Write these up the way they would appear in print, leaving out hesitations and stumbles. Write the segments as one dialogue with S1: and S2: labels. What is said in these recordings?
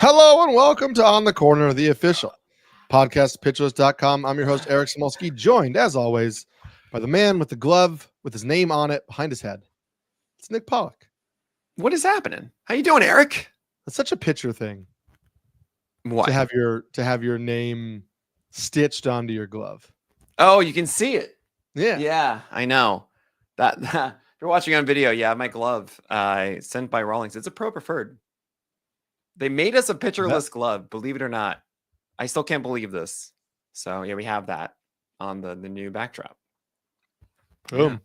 S1: Hello and welcome to On the Corner, the official podcast, pitcherlist.com. I'm your host, Eric Smolsky, joined, as always, by the man with the glove with his name on it behind his head. It's Nick Pollock.
S2: What is happening? How you doing, Eric?
S1: That's such a pitcher thing.
S2: What?
S1: To have your name stitched onto your glove.
S2: Oh, you can see it.
S1: Yeah.
S2: Yeah, I know. That if you're watching on video, yeah, my glove sent by Rawlings. It's a Pro Preferred. They made us a pitcherless glove, believe it or not. I still can't believe this. So yeah, we have that on the new backdrop.
S1: Boom. Yeah.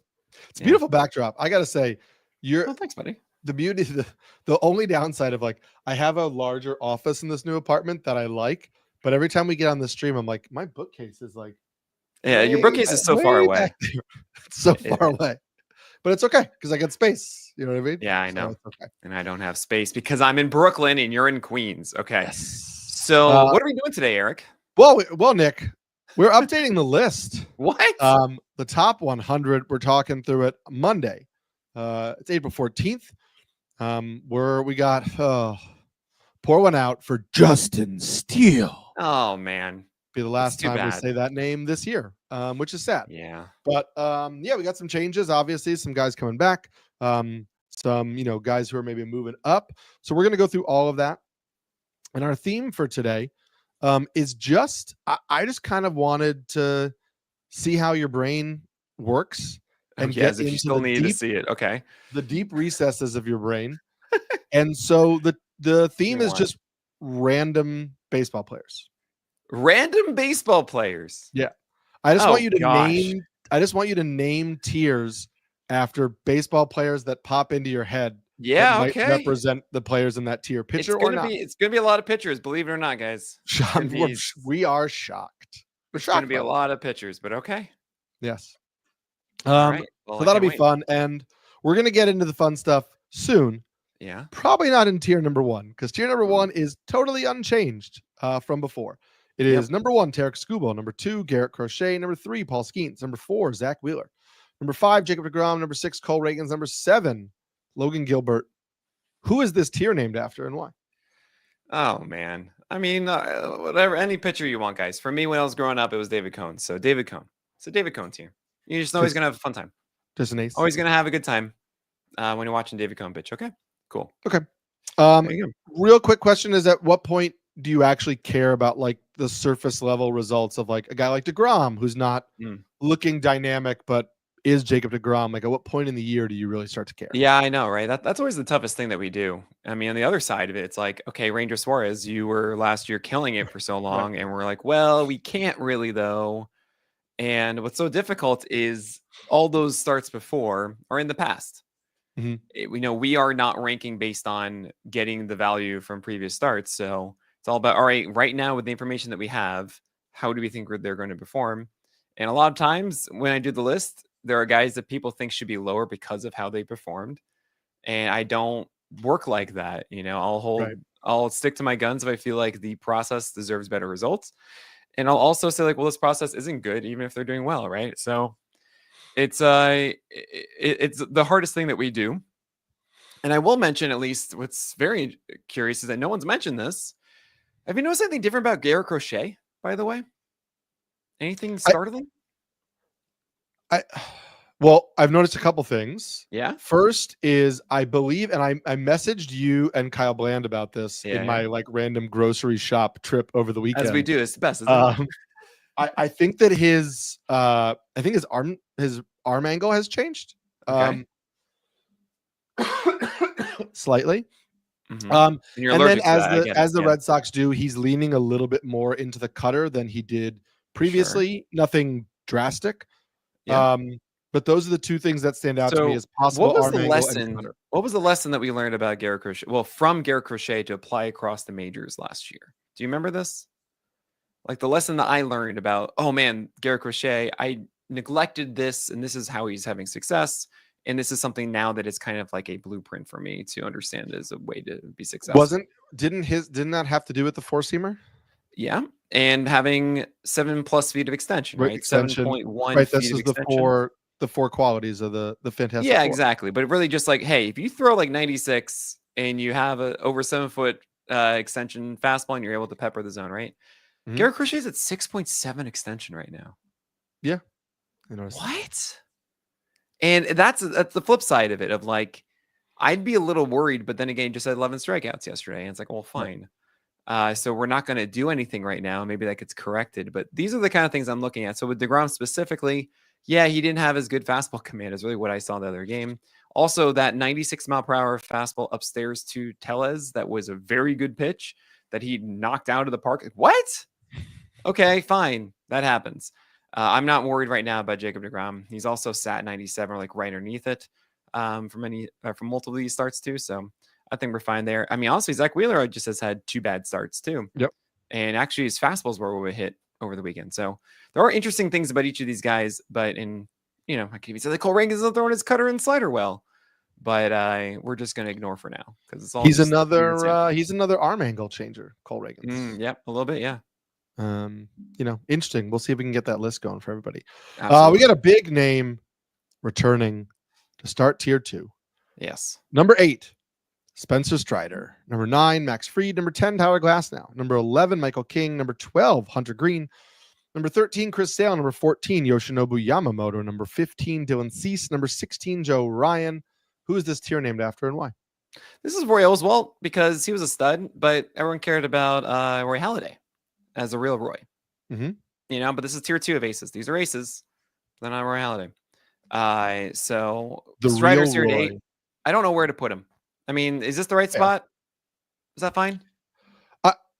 S1: It's a beautiful backdrop. I gotta say,
S2: thanks, buddy.
S1: The beauty, the only downside of I have a larger office in this new apartment that I like, but every time we get on the stream, I'm like, my bookcase is
S2: your bookcase is so far away.
S1: It's so far away, but it's okay because I get space. You know what I mean?
S2: Yeah, I know.
S1: So it's okay.
S2: And I don't have space because I'm in Brooklyn and you're in Queens. Okay.
S1: Yes.
S2: So what are we doing today, Eric?
S1: Well, Nick, we're updating the list.
S2: What?
S1: The top 100. We're talking through it Monday. It's April 14th. Where we got pour one out for Justin Steele.
S2: Oh man,
S1: be the last time we say that name this year, which is sad.
S2: Yeah,
S1: but we got some changes. Obviously, some guys coming back. Some guys who are maybe moving up. So we're gonna go through all of that. And our theme for today is just I just kind of wanted to see how your brain works.
S2: And yes, if you still need to see it, okay.
S1: The deep recesses of your brain. And so the theme is just random baseball players.
S2: Random baseball players.
S1: Yeah. I just want you to name tiers after baseball players that pop into your head.
S2: Yeah,
S1: might represent the players in that tier, pitcher or not.
S2: It's gonna be a lot of pitchers, believe it or not, guys.
S1: We are shocked.
S2: It's gonna be a lot of pitchers, but okay.
S1: Yes.
S2: Right. Well,
S1: so that'll be fun, and we're gonna get into the fun stuff soon.
S2: Yeah.
S1: Probably not in tier number 1, because tier number 1 is totally unchanged from before. It is number 1, Tarek Skubal. Number 2, Garrett Crochet. Number 3, Paul Skeens. Number 4, Zach Wheeler. Number 5, Jacob deGrom. Number 6, Cole Reagans. Number 7, Logan Gilbert. Who is this tier named after and why?
S2: Oh man, I mean, whatever, any pitcher you want, guys. For me, when I was growing up, it was David Cone. So David Cone. So David Cone tier. You just know he's gonna have a fun time.
S1: Just an ace.
S2: Always gonna have a good time when you're watching David Cone pitch. Okay, cool.
S1: Okay. Real quick question is: at what point do you actually care about the surface level results of a guy like deGrom, who's not looking dynamic, but is Jacob deGrom? At what point in the year do you really start to care?
S2: Yeah, I know, right? That's always the toughest thing that we do. I mean, on the other side of it, it's okay, Ranger Suarez, you were last year killing it for so long, and we're well, we can't really though. And what's so difficult is all those starts before are in the past. We know we are not ranking based on getting the value from previous starts. So it's all about, all right now with the information that we have, how do we think they're going to perform? And a lot of times when I do the list, there are guys that people think should be lower because of how they performed. And I don't work like that. I'll stick to my guns if I feel like the process deserves better results. And I'll also say this process isn't good, even if they're doing well, right? So it's the hardest thing that we do. And I will mention, at least what's very curious is that no one's mentioned this. Have you noticed anything different about Garrett Crochet, by the way? Anything startling?
S1: I've noticed a couple things.
S2: Yeah.
S1: First is, I believe, and I messaged you and Kyle Bland about this in my random grocery shop trip over the weekend.
S2: As we do, it's the best. Isn't it?
S1: I think that his arm angle has changed.
S2: Okay.
S1: Slightly.
S2: Mm-hmm.
S1: And then as the Red Sox do, he's leaning a little bit more into the cutter than he did previously. Sure. Nothing drastic.
S2: Yeah.
S1: But those are the two things that stand out to me as possible.
S2: What was the lesson that we learned about Garrett Crochet? Well, from Garrett Crochet to apply across the majors last year. Do you remember this? The lesson that I learned about, oh man, Garrett Crochet, I neglected this, and this is how he's having success. And this is something now that is kind of like a blueprint for me to understand as a way to be successful.
S1: Didn't that have to do with the four-seamer?
S2: Yeah. And having 7+ feet of extension, right? 7.1
S1: right,
S2: feet
S1: this
S2: of
S1: is
S2: extension.
S1: the four qualities of the fantastic.
S2: Yeah,
S1: four.
S2: exactly. But really just hey, if you throw 96 and you have a over 7 foot extension fastball, and you're able to pepper the zone, right?
S1: Mhm.
S2: Garrett Crochet is at 6.7 extension right now.
S1: Yeah. I noticed that.
S2: What? And that's the flip side of it. Of like, I'd be a little worried, but then again, he just had 11 strikeouts yesterday, and it's like, well, fine. So we're not going to do anything right now. Maybe that gets corrected, but these are the kind of things I'm looking at. So with deGrom specifically, yeah, he didn't have as good fastball command is really what I saw the other game. Also, that 96 mile per hour fastball upstairs to Tellez, that was a very good pitch that he knocked out of the park. What? Okay, fine. That happens. I'm not worried right now about Jacob deGrom. He's also sat 97, like right underneath it from multiple of these starts too. So I think we're fine there. I mean, honestly, Zach Wheeler just has had 2 bad starts too.
S1: Yep.
S2: And actually, his fastballs were a hit over the weekend. So there are interesting things about each of these guys. But I can't even say that Cole Rankin's not throwing his cutter and slider well. But we're just going to ignore for now because it's all.
S1: He's another arm angle changer, Cole Reagans.
S2: Yep, a little bit, yeah.
S1: Interesting. We'll see if we can get that list going for everybody. We got a big name returning to start tier 2.
S2: Yes.
S1: Number 8, Spencer Strider. Number 9, Max Fried. Number 10, Tyler Glasnow. Number 11, Michael King. Number 12, Hunter Greene. Number 13, Chris Sale. Number 14, Yoshinobu Yamamoto. Number 15, Dylan Cease. Number 16, Joe Ryan. Who is this tier named after and why?
S2: This is Roy Oswalt because he was a stud, but everyone cared about Roy Halladay as a real Roy.
S1: Mm-hmm.
S2: But this is tier 2 of aces. These are aces. They're not Roy Halladay. So
S1: the
S2: Strider's
S1: real
S2: here at
S1: Roy.
S2: 8. I don't know where to put him. I mean, is this the right spot? Is that fine?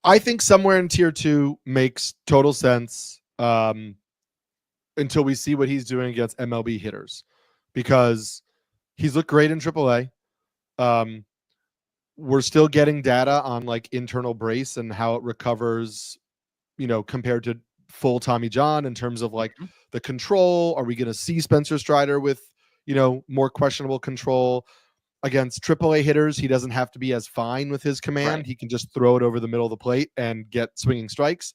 S1: I think somewhere in tier 2 makes total sense until we see what he's doing against MLB hitters, because he's looked great in AAA. We're still getting data on like internal brace and how it recovers, compared to full Tommy John in terms of like the control. Are we going to see Spencer Strider with, more questionable control? Against AAA hitters, he doesn't have to be as fine with his command.
S2: Right.
S1: He can just throw it over the middle of the plate and get swinging strikes.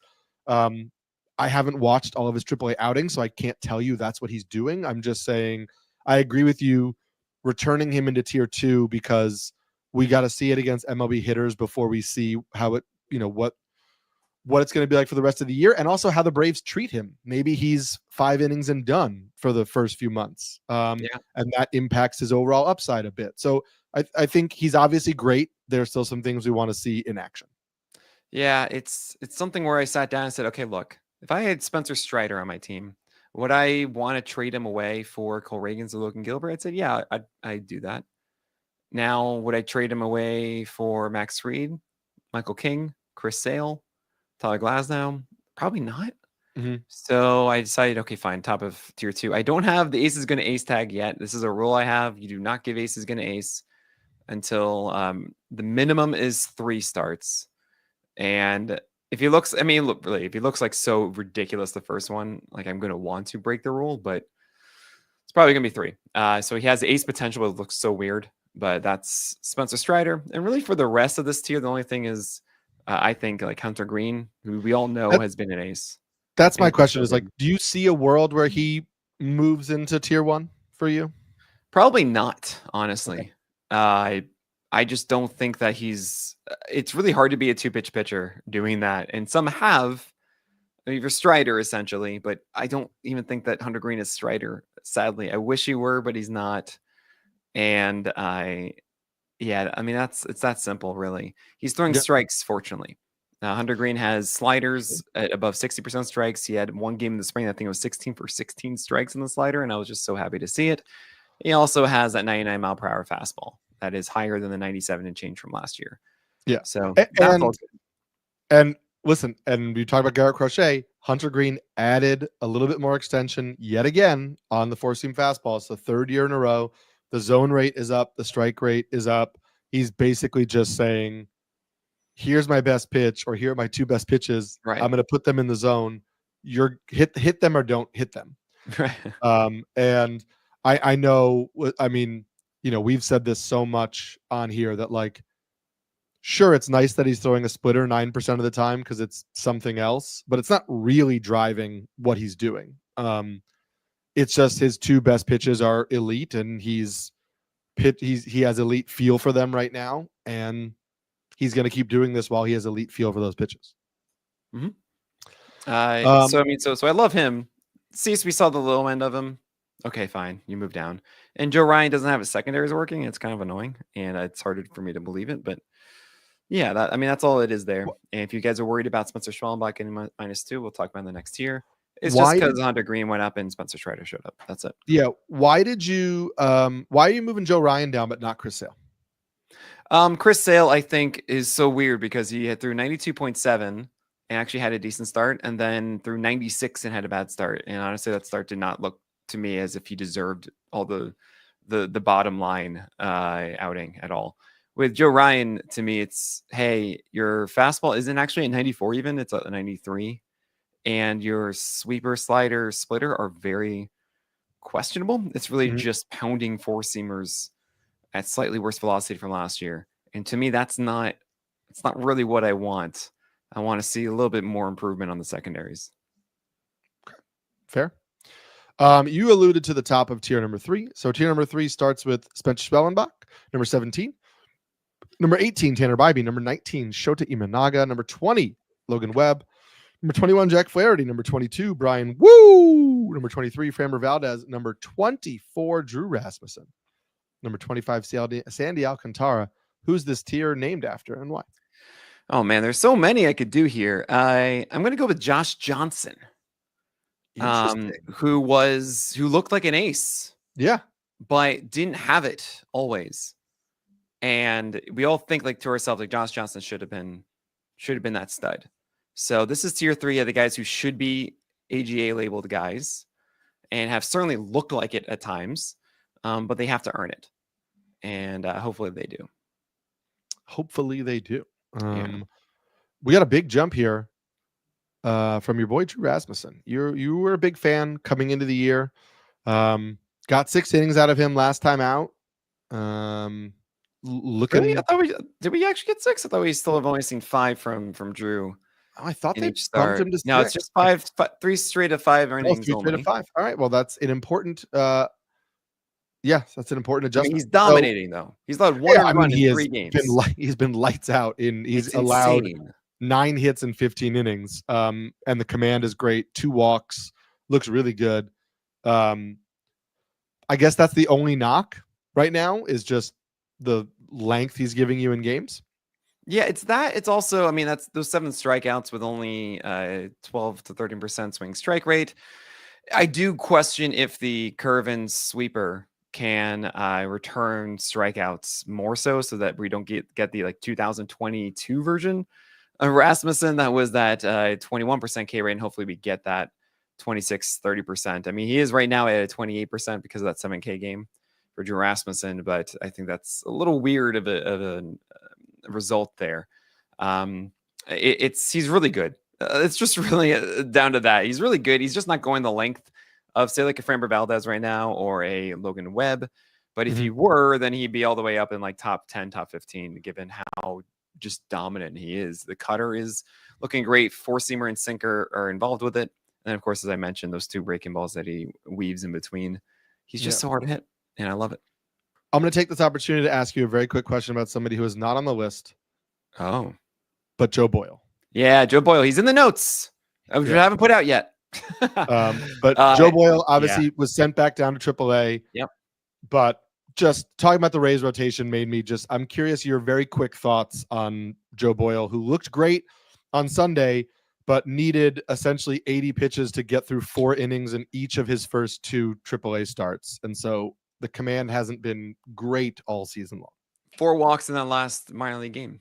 S1: I haven't watched all of his AAA outings, so I can't tell you that's what he's doing. I'm just saying I agree with you returning him into tier 2 because we got to see it against MLB hitters before we see how it, what it's going to be like for the rest of the year, and also how the Braves treat him. Maybe he's 5 innings and done for the first few months, and that impacts his overall upside a bit. So I think he's obviously great. There's still some things we want to see in action.
S2: Yeah, it's something where I sat down and said, okay, look, if I had Spencer Strider on my team, would I want to trade him away for Cole Reagans or Logan Gilbert? I'd say, yeah, I'd do that. Now, would I trade him away for Max Fried, Michael King, Chris Sale, Tyler Glasnow? Probably not.
S1: Mm-hmm.
S2: So I decided, okay, fine, top of tier 2. I don't have the ace is going to ace tag yet. This is a rule I have. You do not give ace is going to ace until the minimum is 3 starts. And if he looks, if he looks like so ridiculous the first one, like I'm going to want to break the rule, but it's probably going to be 3. So he has ace potential, but it looks so weird. But that's Spencer Strider. And really for the rest of this tier, the only thing is I think like Hunter Greene, who we all know has been an ace.
S1: That's my question is like, do you see a world where he moves into tier 1 for you?
S2: Probably not, honestly.
S1: Okay.
S2: I just don't think that it's really hard to be a 2-pitch pitcher doing that. And some have, you're Strider essentially, but I don't even think that Hunter Greene is Strider. Sadly, I wish he were, but he's not. And it's that simple, really. He's throwing strikes, fortunately. Hunter Greene has sliders at above 60% strikes. He had one game in the spring, I think it was 16 for 16 strikes in the slider, and I was just so happy to see it. He also has that 99 mile per hour fastball that is higher than the 97 and change from last year.
S1: Yeah.
S2: So that's all good.
S1: And listen, and we talked about Garrett Crochet. Hunter Greene added a little bit more extension yet again on the 4-seam fastball. It's the 3rd year in a row. The zone rate is up. The strike rate is up. He's basically just saying, here's my best pitch, or here are my 2 best pitches.
S2: Right.
S1: I'm going to put them in the zone. You're hit them or don't hit them.
S2: Right.
S1: And I know, we've said this so much on here that like, sure, it's nice that he's throwing a splitter 9% of the time because it's something else, but it's not really driving what he's doing. It's just his 2 best pitches are elite, and he has elite feel for them right now, and he's going to keep doing this while he has elite feel for those pitches.
S2: So I love him. Cease, we saw the low end of him. Okay, fine. You move down. And Joe Ryan doesn't have his secondaries working. It's kind of annoying, and it's harder for me to believe it. But yeah, that's all it is there. And if you guys are worried about Spencer Schwellenbach getting -2, we'll talk about in the next tier. It's just because Hunter Greene went up and Spencer Strider showed up. That's it.
S1: Yeah. Why are you moving Joe Ryan down but not Chris Sale?
S2: Chris Sale, I think, is so weird because he had through 92.7 and actually had a decent start, and then through 96 and had a bad start. And honestly, that start did not look to me as if he deserved all the bottom line outing at all. With Joe Ryan, to me, it's, hey, your fastball isn't actually a 94 even, it's a 93. And your sweeper, slider, splitter are very questionable. It's really just pounding four seamers at slightly worse velocity from last year. And to me, it's not really what I want. I want to see a little bit more improvement on the secondaries.
S1: Okay. Fair. You alluded to the top of tier number 3. So tier number 3 starts with Spencer Schwellenbach, number 17. Number 18, Tanner Bybee. Number 19, Shota Imanaga. Number 20, Logan Webb. Number 21, Jack Flaherty. Number 22, Brian Woo. Number 23, Framber Valdez. Number 24, Drew Rassmussen. Number 25, Sandy Alcantara. Who's this tier named after and why?
S2: Oh, man, there's so many I could do here. I'm going to go with Josh Johnson, who looked like an ace.
S1: Yeah.
S2: But didn't have it always. And we all think to ourselves, Josh Johnson should have been that stud. So this is tier 3 of the guys who should be AGA labeled guys and have certainly looked like it at times, but they have to earn it. And hopefully they do.
S1: Hopefully they do. We got a big jump here from your boy Drew Rassmussen. You were a big fan coming into the year. Got 6 innings out of him last time out.
S2: Really? Did we actually get 6? I thought we still have only seen 5 from Drew.
S1: I thought they bumped him to 6.
S2: No, it's just 3 straight of 5 innings.
S1: 3 straight of 5. All right. Well, that's an important. That's an important adjustment.
S2: He's dominating though. He's allowed one run in 3 games.
S1: He's been lights out. He's allowed 9 hits in 15 innings. And the command is great. 2 walks. Looks really good. I guess that's the only knock right now is just the length he's giving you in games.
S2: Yeah, it's that. It's also, that's those 7 strikeouts with only 12 to 13% swing strike rate. I do question if the curve and sweeper can return strikeouts more so that we don't get the 2022 version of Rassmussen that was that 21% K rate, and hopefully we get that 26-30%. He is right now at a 28% because of that 7K game for Drew Rassmussen, but I think that's a little weird of a result there. He's really good. It's just really down to that. He's really good. He's just not going the length of, say, like a Framber Valdez right now or a Logan Webb. But if he were, then he'd be all the way up in top 10, top 15, given how just dominant he is. The cutter is looking great. 4-seamer and sinker are involved with it. And of course, as I mentioned, those 2 breaking balls that he weaves in between. He's just so hard to hit, and I love it.
S1: I'm going to take this opportunity to ask you a very quick question about somebody who is not on the list.
S2: Oh.
S1: But Joe Boyle.
S2: Yeah, Joe Boyle. He's in the notes. We haven't put out yet.
S1: But Joe Boyle obviously was sent back down to AAA.
S2: Yep.
S1: But just talking about the Rays rotation made me I'm curious your very quick thoughts on Joe Boyle, who looked great on Sunday, but needed essentially 80 pitches to get through 4 innings in each of his first 2 AAA starts. And so the command hasn't been great all season long.
S2: 4 walks in that last minor league game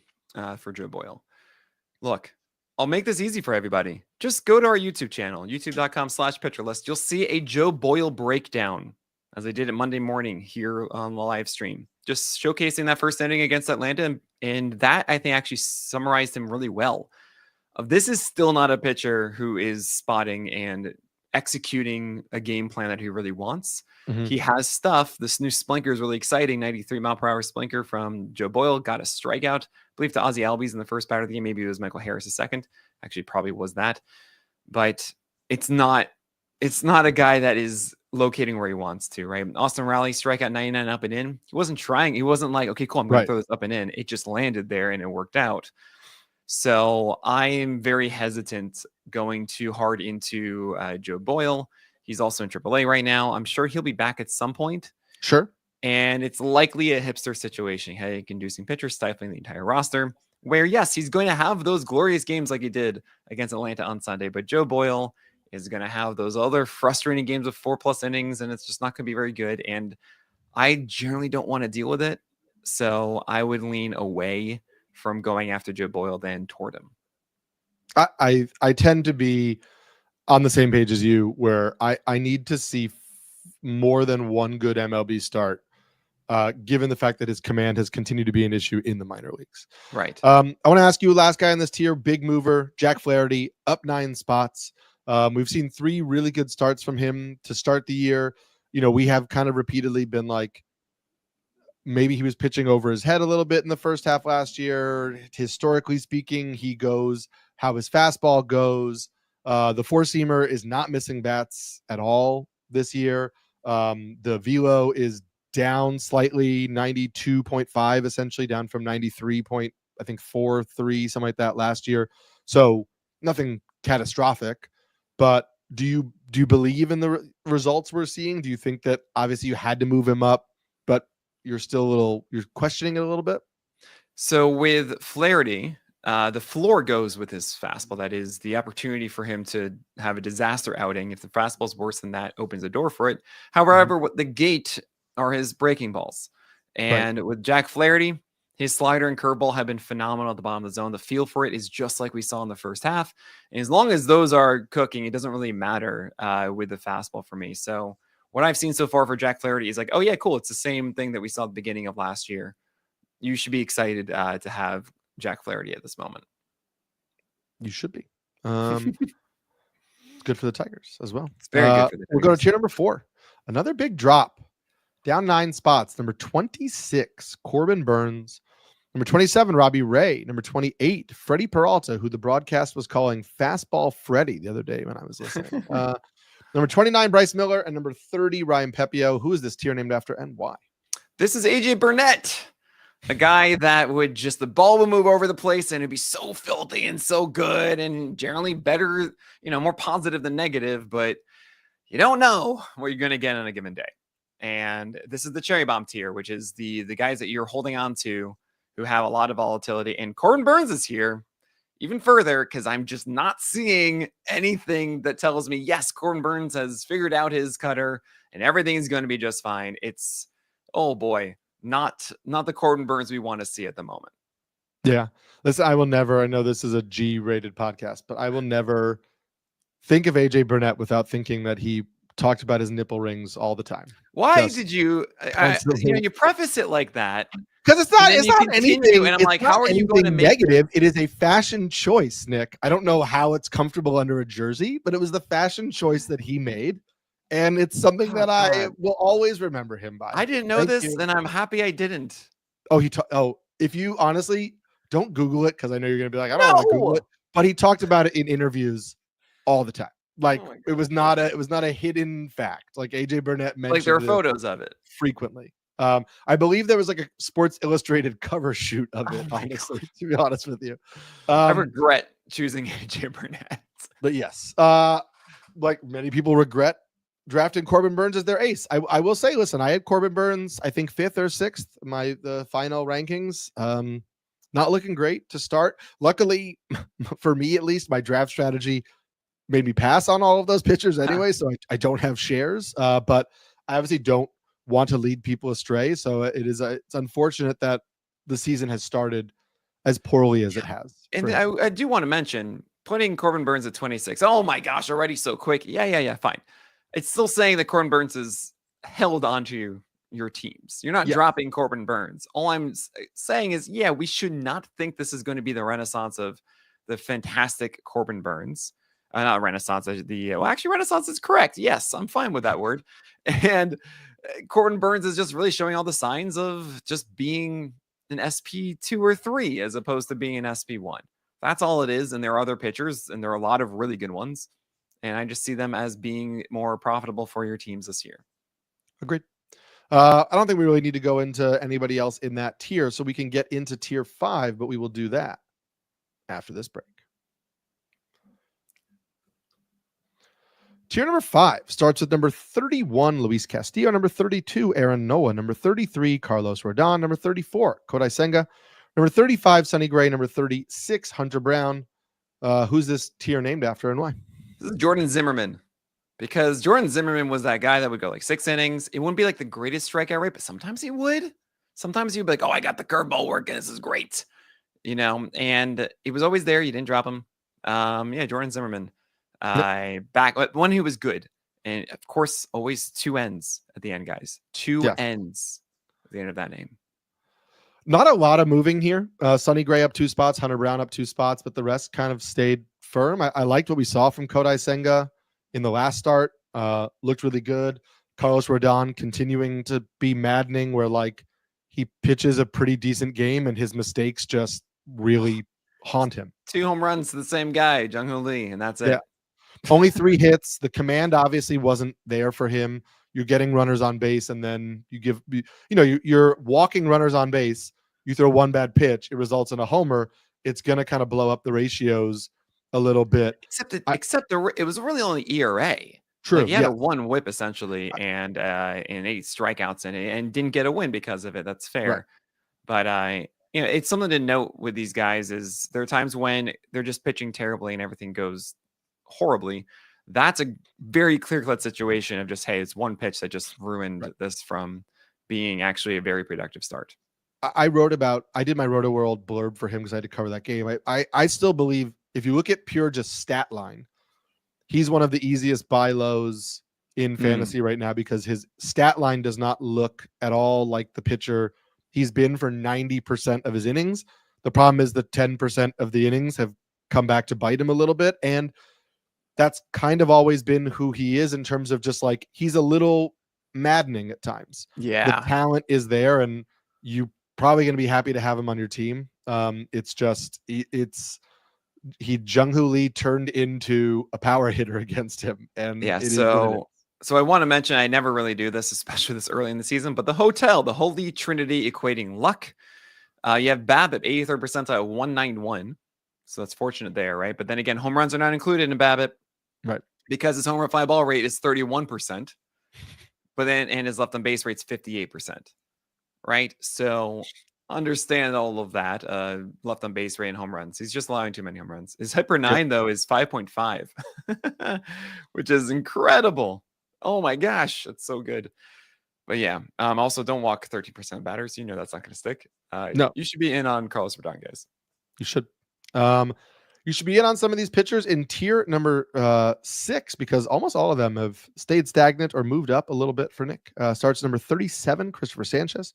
S2: for Joe Boyle. Look, I'll make this easy for everybody. Just go to our YouTube channel, youtube.com/PitcherList. You'll see a Joe Boyle breakdown, as I did it Monday morning here on the live stream, just showcasing that first inning against Atlanta. And that, I think, actually summarized him really well. This is still not a pitcher who is spotting and executing a game plan that he really wants. He has stuff. This new splinker is really exciting. 93 mile per hour splinker from Joe Boyle. Got a strikeout, I believe, to Ozzie Albies in the first batter of the game. Maybe it was Michael Harris' second. Actually, probably was that. But it's not a guy that is locating where he wants to, right? Austin Riley, strikeout 99 up and in. He wasn't trying. He wasn't like, okay, cool, I'm going to throw this up and in. It just landed there and it worked out. So I am very hesitant going too hard into Joe Boyle. He's also in AAA right now. I'm sure he'll be back at some point.
S1: Sure.
S2: And it's likely a hipster situation. Headache inducing pitcher stifling the entire roster. Where, yes, he's going to have those glorious games like he did against Atlanta on Sunday. But Joe Boyle is going to have those other frustrating games of 4+ innings, and it's just not going to be very good. And I generally don't want to deal with it. So I would lean away from going after Joe Boyle than toward him.
S1: I tend to be on the same page as you, where I need to see more than one good MLB start, given the fact that his command has continued to be an issue in the minor leagues.
S2: Right.
S1: I want to ask you, last guy on this tier, big mover, Jack Flaherty, up 9 spots. We've seen 3 really good starts from him to start the year. You know, we have kind of repeatedly been like, maybe he was pitching over his head a little bit in the first half last year. Historically speaking, he goes how his fastball goes. The 4-seamer is not missing bats at all this year. The velo is down slightly, 92.5, essentially down from 93.43, something like that last year. So nothing catastrophic, but do you believe in the results we're seeing? Do you think that obviously you had to move him up, but you're still you're questioning it a little bit?
S2: So with Flaherty, the floor goes with his fastball. That is the opportunity for him to have a disaster outing. If the fastball is worse than that, opens the door for it. However, what the gate are his breaking balls. And with Jack Flaherty, his slider and curveball have been phenomenal at the bottom of the zone. The feel for it is just like we saw in the first half. And as long as those are cooking, it doesn't really matter with the fastball for me. So what I've seen so far for Jack Flaherty is like, oh yeah, cool. It's the same thing that we saw at the beginning of last year. You should be excited to have Jack Flaherty at this moment.
S1: You should be. It's good for the Tigers as well.
S2: It's very good for the Tigers.
S1: We'll go to tier number 4. Another big drop. Down 9 spots. Number 26, Corbin Burnes. Number 27, Robbie Ray. Number 28, Freddie Peralta, who the broadcast was calling Fastball Freddie the other day when I was listening. Number 29, Bryce Miller. And number 30, Ryan Pepio. Who is this tier named after and why?
S2: This is AJ Burnett. A guy that would just, the ball would move over the place and it'd be so filthy and so good and generally better, more positive than negative, but you don't know what you're going to get on a given day. And this is the cherry bomb tier, which is the guys that you're holding on to who have a lot of volatility. And Corbin Burnes is here even further because I'm just not seeing anything that tells me, yes, Corbin Burnes has figured out his cutter and everything is going to be just fine. It's, oh boy, not the Corbin Burnes we want to see at the moment.
S1: Yeah. Listen, I will never, I know this is a G-rated podcast, but I will never think of AJ Burnett without thinking that he talked about his nipple rings all the time.
S2: Why did you, you preface it like that?
S1: Because it's not anything.
S2: And I'm like, how are you going to make
S1: negative? It is a fashion choice, Nick. I don't know how it's comfortable under a jersey, but it was the fashion choice that he made. And it's something that I will always remember him by.
S2: I didn't know this, and I'm happy I didn't.
S1: If you honestly don't Google it, because I know you're going to be like, I don't want to Google it. But he talked about it in interviews all the time. Like it was not a hidden fact. Like AJ Burnett mentioned,
S2: like there are photos of it
S1: frequently. I believe there was like a Sports Illustrated cover shoot of it. Honestly, to be honest with you,
S2: I regret choosing AJ Burnett.
S1: But yes, like many people regret drafting Corbin Burnes as their ace. I will say, listen, I had Corbin Burnes, I think 5th or 6th, the final rankings. Not looking great to start. Luckily, for me at least, my draft strategy made me pass on all of those pitchers anyway, so I don't have shares. But I obviously don't want to lead people astray. So it's unfortunate that the season has started as poorly as it has.
S2: And I do want to mention putting Corbin Burnes at 26. Oh my gosh, already so quick. Yeah, fine. It's still saying that Corbin Burnes is held onto your teams. You're not dropping Corbin Burnes. All I'm saying is, we should not think this is going to be the renaissance of the fantastic Corbin Burnes. Not renaissance. Actually, renaissance is correct. Yes, I'm fine with that word. And Corbin Burnes is just really showing all the signs of just being an SP2 or 3 as opposed to being an SP1. That's all it is. And there are other pitchers, and there are a lot of really good ones. and I just see them as being more profitable for your teams this year.
S1: Agreed. I don't think we really need to go into anybody else in that tier, so we can get into tier 5, but we will do that after this break. Tier number 5 starts with number 31, Luis Castillo, number 32, Aaron Noah, number 33, Carlos Rodon, number 34, Kodai Senga, number 35, Sonny Gray, number 36, Hunter Brown. Who's this tier named after and why?
S2: This is Jordan Zimmerman, because Jordan Zimmerman was that guy that would go like 6 innings. It wouldn't be like the greatest strikeout rate, but sometimes he would. Sometimes he'd be like, oh, I got the curveball working. This is great. And he was always there. You didn't drop him. Jordan Zimmerman. Back one who was good, and of course always 2 ends at the end, guys. 2 ends at the end of that name.
S1: Not a lot of moving here. Sonny Gray up 2 spots, Hunter Brown up 2 spots, but the rest kind of stayed firm. I liked what we saw from Kodai Senga in the last start. Looked really good. Carlos Rodon continuing to be maddening, where like he pitches a pretty decent game and his mistakes just really haunt him.
S2: 2 home runs to the same guy, Jung-Hoo Lee, and that's it.
S1: Yeah. Only 3 hits. The command obviously wasn't there for him. You're getting runners on base, and then you're walking runners on base. You throw one bad pitch, it results in a homer. It's going to kind of blow up the ratios a little bit.
S2: Except it was really only ERA.
S1: True.
S2: Like he had a 1 whip essentially, and 8 strikeouts in it, and didn't get a win because of it. That's fair. Right. But it's something to note with these guys is there are times when they're just pitching terribly and everything goes horribly. That's a very clear-cut situation of just, hey, it's 1 pitch that just ruined this from being actually a very productive start.
S1: I did my Roto World blurb for him because I had to cover that game. I still believe if you look at pure just stat line, he's one of the easiest buy lows in fantasy right now because his stat line does not look at all like the pitcher he's been for 90% of his innings. The problem is the 10% of the innings have come back to bite him a little bit, and that's kind of always been who he is in terms of just like he's a little maddening at times.
S2: Yeah.
S1: The talent is there, and you probably going to be happy to have him on your team. It's just Jung-Hoo Lee turned into a power hitter against him, and
S2: so I want to mention I never really do this, especially this early in the season, but the holy trinity equating luck. You have BABIP 83rd percentile 191. So that's fortunate there, right? But then again, home runs are not included in BABIP,
S1: right?
S2: Because his home run fly ball rate is 31%, and his left on base rate's 58%, right? So understand all of that. Left on base rate and home runs. He's just allowing too many home runs. His hit per 9 though is 5.5, which is incredible. Oh my gosh, that's so good. But yeah, also don't walk 13% of batters. That's not going to stick.
S1: No,
S2: you should be in on Carlos Rodon, guys.
S1: You should. You should be in on some of these pitchers in tier number 6 because almost all of them have stayed stagnant or moved up a little bit for Nick. Starts number 37, Christopher Sanchez.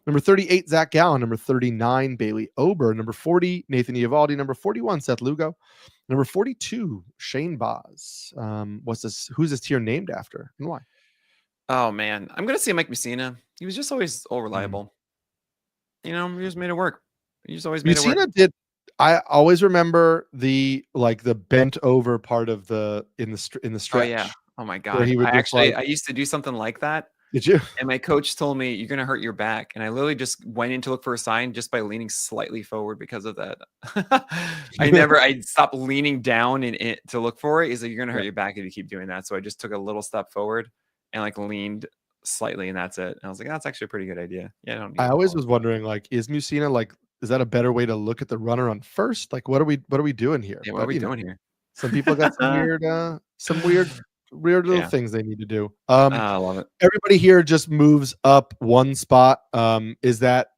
S1: Number 38, Zach Gallen. Number 39, Bailey Ober. Number 40, Nathan Eovaldi. Number 41, Seth Lugo. Number 42, Shane Baz. Who's this tier named after and why?
S2: Oh man, I'm gonna say Mike Mussina. He was just always all reliable. He just made it work. He just always made it work.
S1: Mussina did. I always remember the bent over part of in the stretch.
S2: Oh yeah. Oh my god. I used to do something like that.
S1: Did you?
S2: And my coach told me you're gonna hurt your back, and I literally just went in to look for a sign just by leaning slightly forward because of that. I stopped leaning down to look for it. He's like, you're gonna hurt your back if you keep doing that. So I just took a little step forward and leaned slightly, and that's it. And I was like, that's actually a pretty good idea. Yeah,
S1: I always was wondering, is Mussina is that a better way to look at the runner on first? What are we doing here?
S2: Yeah, what are we doing here?
S1: Some people got some weird little things they need to do.
S2: I love it.
S1: Everybody here just moves up 1 spot. Is that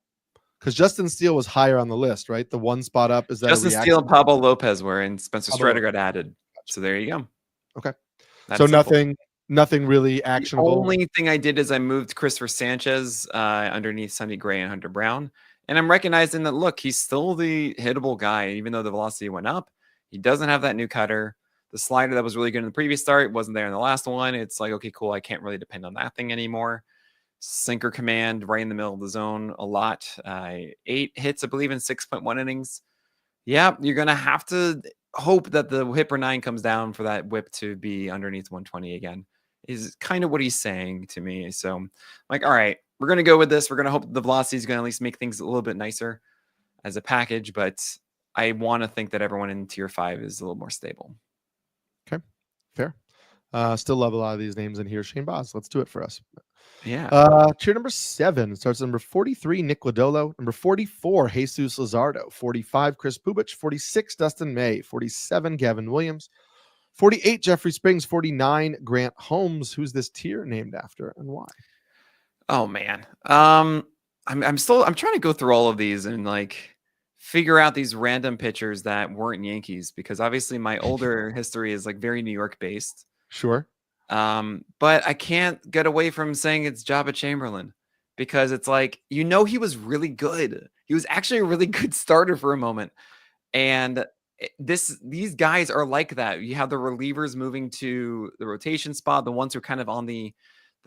S1: because Justin Steele was higher on the list, right? The 1 spot up is that
S2: Justin Steele and Pablo Lopez were, and Spencer Strider got added. So there you go.
S1: Okay.
S2: That's
S1: so
S2: simple.
S1: Nothing really actionable.
S2: The only thing I did is I moved Christopher Sanchez underneath Sonny Gray and Hunter Brown. And I'm recognizing that, look, he's still the hittable guy, even though the velocity went up. He doesn't have that new cutter. The slider that was really good in the previous start wasn't there in the last one. It's like, okay, cool. I can't really depend on that thing anymore. Sinker command right in the middle of the zone a lot. 8 hits, I believe, in 6.1 innings. Yeah, you're going to have to hope that the Whipper 9 comes down for that whip to be underneath 120 again, is kind of what he's saying to me. So I'm like, all right, we're going to go with this. We're going to hope the velocity is going to at least make things a little bit nicer as a package, but I want to think that everyone in tier 5 is a little more stable.
S1: Okay, fair. Still love a lot of these names in here. Shane Boz, let's do it for us.
S2: Yeah.
S1: Tier number 7 starts number 43, Nick Lodolo. Number 44, Jesus Luzardo. 45, Chris Pubich. 46, Dustin May. 47, Gavin Williams. 48, Jeffrey Springs. 49, Grant Holmes. Who's this tier named after and why?
S2: Oh man. I'm trying to go through all of these and like figure out these random pitchers that weren't Yankees, because obviously my older history is like very New York based.
S1: Sure.
S2: But I can't get away from saying it's Joba Chamberlain, because it's like, he was really good. He was actually a really good starter for a moment. And these guys are like that. You have the relievers moving to the rotation spot, the ones who are kind of on the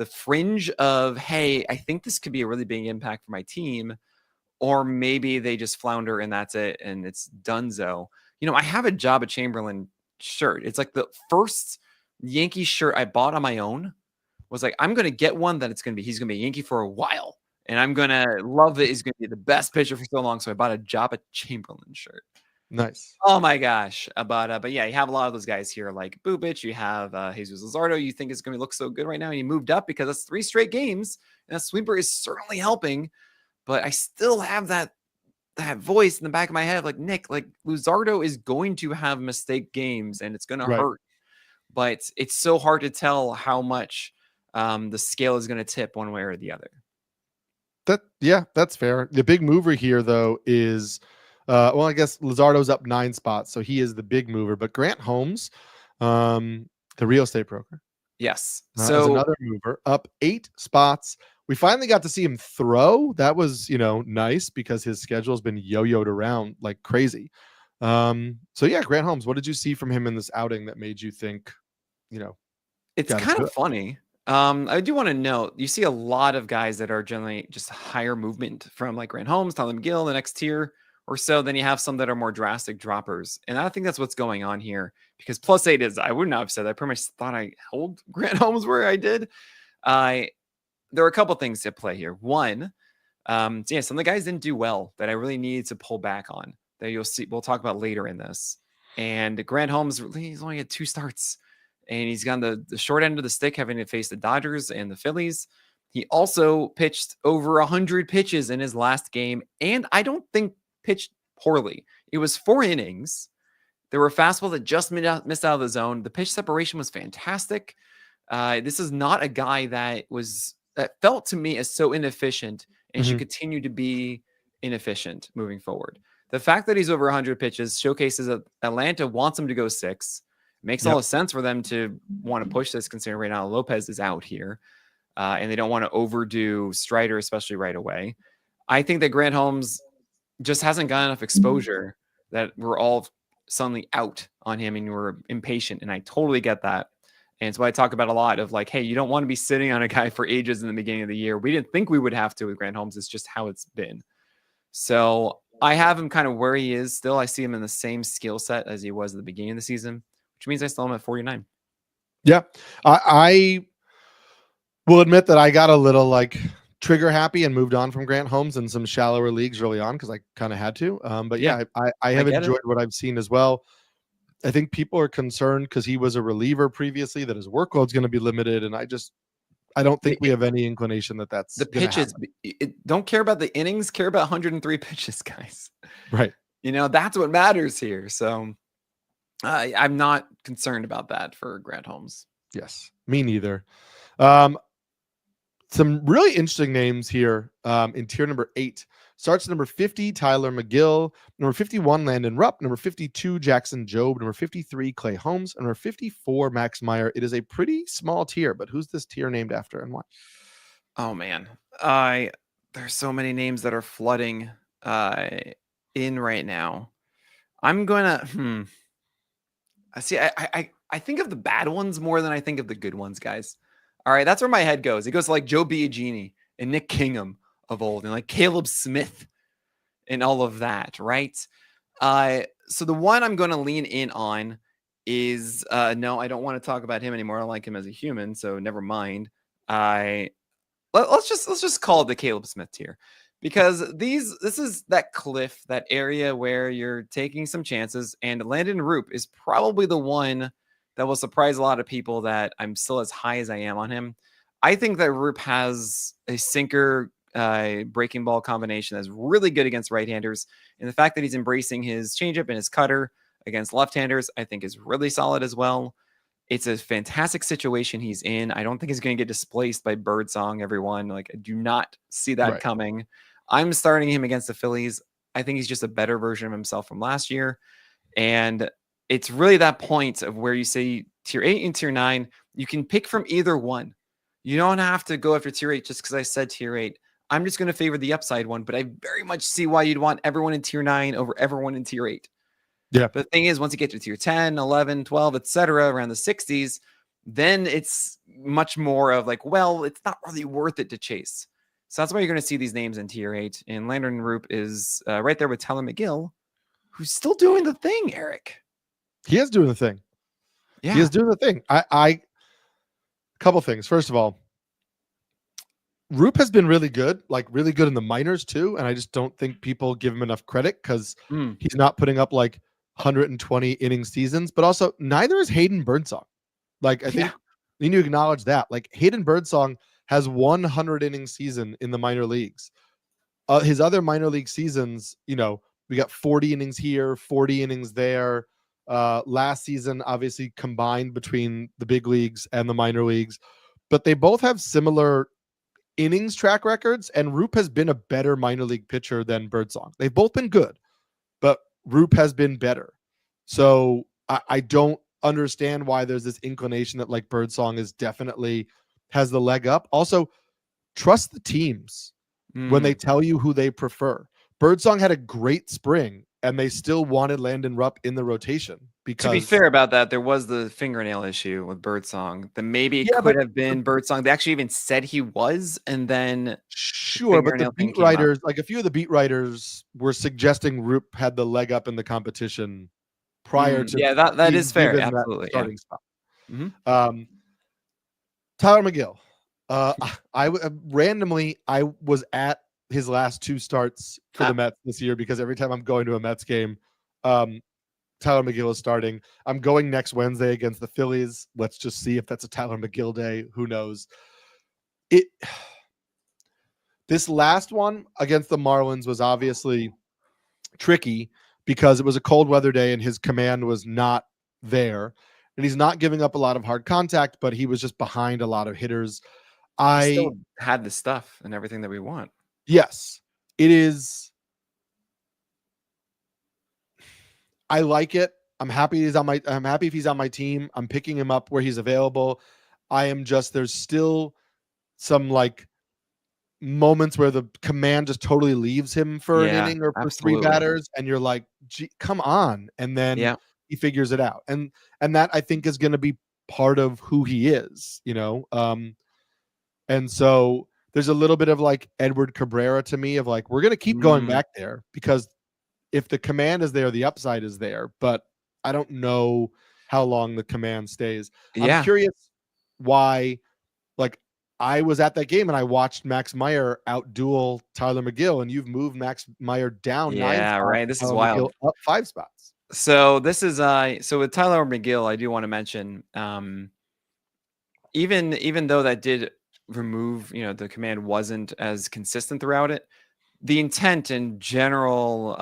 S2: fringe of, hey, I think this could be a really big impact for my team, or maybe they just flounder and that's it and it's donezo. I have a Joba Chamberlain shirt. It's like the first Yankee shirt I bought on my own. Was like, I'm gonna get one that he's gonna be a Yankee for a while, and I'm gonna love it. He's gonna be the best pitcher for so long. So I bought a Joba Chamberlain shirt.
S1: Nice.
S2: Oh my gosh. But yeah, you have a lot of those guys here like Bubich. You have Jesus Luzardo. You think is going to look so good right now. And he moved up because that's 3 straight games. And that sweeper is certainly helping. But I still have that voice in the back of my head, like, Nick, like Luzardo is going to have mistake games and it's going to hurt. But it's so hard to tell how much the scale is going to tip one way or the other.
S1: That's fair. The big mover here, though, is I guess Luzardo's up 9 spots, so he is the big mover. But Grant Holmes, the real estate broker,
S2: yes,
S1: so is another mover, up 8 spots. We finally got to see him throw. That was nice, because his schedule has been yo-yoed around like crazy. So yeah, Grant Holmes, what did you see from him in this outing that made you think,
S2: it's kind of funny. I do want to note, you see a lot of guys that are generally just higher movement from like Grant Holmes, Tylor Megil, the next tier or so. Then you have some that are more drastic droppers. And I think that's what's going on here, because +8 is, I would not have said that. I pretty much thought I held Grant Holmes where I did. There are a couple things to play here. One, some of the guys didn't do well that I really needed to pull back on, that you'll see, we'll talk about later in this. And Grant Holmes, he's only had 2 starts. And he's got the short end of the stick, having to face the Dodgers and the Phillies. He also pitched over 100 pitches in his last game, and I don't think pitched poorly. It was 4 innings. There were fastballs that just missed out of the zone. The pitch separation was fantastic. This is not a guy that felt to me as so inefficient and should continue to be inefficient moving forward. The fact that he's over 100 pitches showcases that Atlanta wants him to go 6. Makes all the sense for them to want to push this, considering right now Lopez is out here, and they don't want to overdo Strider, especially right away. I think that Grant Holmes just hasn't got enough exposure that we're all suddenly out on him and we're impatient, and I totally get that. And it's what I talk about a lot of like, hey, you don't want to be sitting on a guy for ages in the beginning of the year. We didn't think we would have to with Grant Holmes. It's just how it's been. So I have him kind of where he is still. I see him in the same skill set as he was at the beginning of the season, which means I still am at 49.
S1: Yeah. I will admit that I got a little like trigger happy and moved on from Grant Holmes in some shallower leagues early on, because I kind of had to. But yeah, I have enjoyed what I've seen as well. I think people are concerned because he was a reliever previously that his workload's going to be limited. And I don't think we have any inclination that that's
S2: the pitches. Don't care about the innings, care about 103 pitches, guys.
S1: Right.
S2: That's what matters here. So I'm not concerned about that for Grant Holmes.
S1: Yes, me neither. Some really interesting names here in tier number 8. Starts number 50, Tylor Megil. Number 51, Landon Roupp. Number 52, Jackson Jobe. Number 53, Clay Holmes. And number 54, Max Meyer. It is a pretty small tier, but who's this tier named after and why?
S2: Oh, man. There's so many names that are flooding in right now. I'm going to... I think of the bad ones more than I think of the good ones, guys. All right, that's where my head goes. It goes to like Joe Biagini and Nick Kingham of old, and like Caleb Smith and all of that, right? So the one I'm going to lean in on is no, I don't want to talk about him anymore. I don't like him as a human, so never mind. Let's just call it the Caleb Smith tier, because this is that cliff, that area where you're taking some chances, and Landon Roupp is probably the one that will surprise a lot of people that I'm still as high as I am on him. I think that Roupp has a sinker breaking ball combination that's really good against right-handers, and the fact that he's embracing his changeup and his cutter against left-handers, I think is really solid as well. It's a fantastic situation he's in. I don't think he's going to get displaced by Birdsong, everyone. Like, I do not see that coming. I'm starting him against the Phillies. I think he's just a better version of himself from last year. And it's really that point of where you say tier 8 and tier 9, you can pick from either one. You don't have to go after tier 8 just because I said tier 8. I'm just going to favor the upside one, but I very much see why you'd want everyone in tier 9 over everyone in tier 8.
S1: Yeah.
S2: But the thing is, once you get to tier 10, 11, 12, etc., around the 60s, then it's much more of like, well, it's not really worth it to chase. So that's why you're going to see these names in tier 8. And Landon Roupp is right there with Tylor Megil, who's still doing the thing, Eric.
S1: He is doing the thing. Yeah. He is doing the thing. A couple things. First of all, Roupp has been really good in the minors too. And I just don't think people give him enough credit because he's not putting up like 120 inning seasons, but also neither is Hayden Birdsong. Like, I think you need to acknowledge that. Like, Hayden Birdsong has 100 inning season in the minor leagues. His other minor league seasons, we got 40 innings here, 40 innings there. Last season, obviously combined between the big leagues and the minor leagues, but they both have similar innings track records, and Roupp has been a better minor league pitcher than Birdsong. They've both been good, but Roupp has been better. So I don't understand why there's this inclination that like Birdsong is definitely has the leg up. Also, trust the teams when they tell you who they prefer. Birdsong had a great spring, and they still wanted Landon Roupp in the rotation. Because, to
S2: be fair about that, there was the fingernail issue with Birdsong. That maybe it could have been Birdsong. They actually even said he was, and then
S1: sure, but the beat writers, like a few of the beat writers, were suggesting Roupp had the leg up in the competition prior to.
S2: That is fair. Absolutely,
S1: starting spot. Tylor Megil. I randomly I was at his last 2 starts for the Mets this year because every time I'm going to a Mets game, Tylor Megil is starting. I'm going next Wednesday against the Phillies. Let's just see if that's a Tylor Megil day. Who knows? This last one against the Marlins was obviously tricky because it was a cold weather day and his command was not there. And he's not giving up a lot of hard contact, but he was just behind a lot of hitters.
S2: I still had the stuff and everything that we want.
S1: Yes, it is. I like it. I'm happy if he's on my team. I'm picking him up where he's available. There's still some like moments where the command just totally leaves him for an inning or for 3 batters, and you're like, gee, come on. And then he figures it out. And that I think is going to be part of who he is, and so there's a little bit of like Edward Cabrera to me of like, we're going to keep going back there because if the command is there, the upside is there, but I don't know how long the command stays. I'm curious why, like, I was at that game and I watched Max Meyer outduel Tylor Megil, and you've moved Max Meyer down 9 spots.
S2: Right. This is wild.
S1: Megil up 5 spots.
S2: So this is so with Tylor Megil, I do want to mention, even though that did remove, the command wasn't as consistent throughout it, the intent and general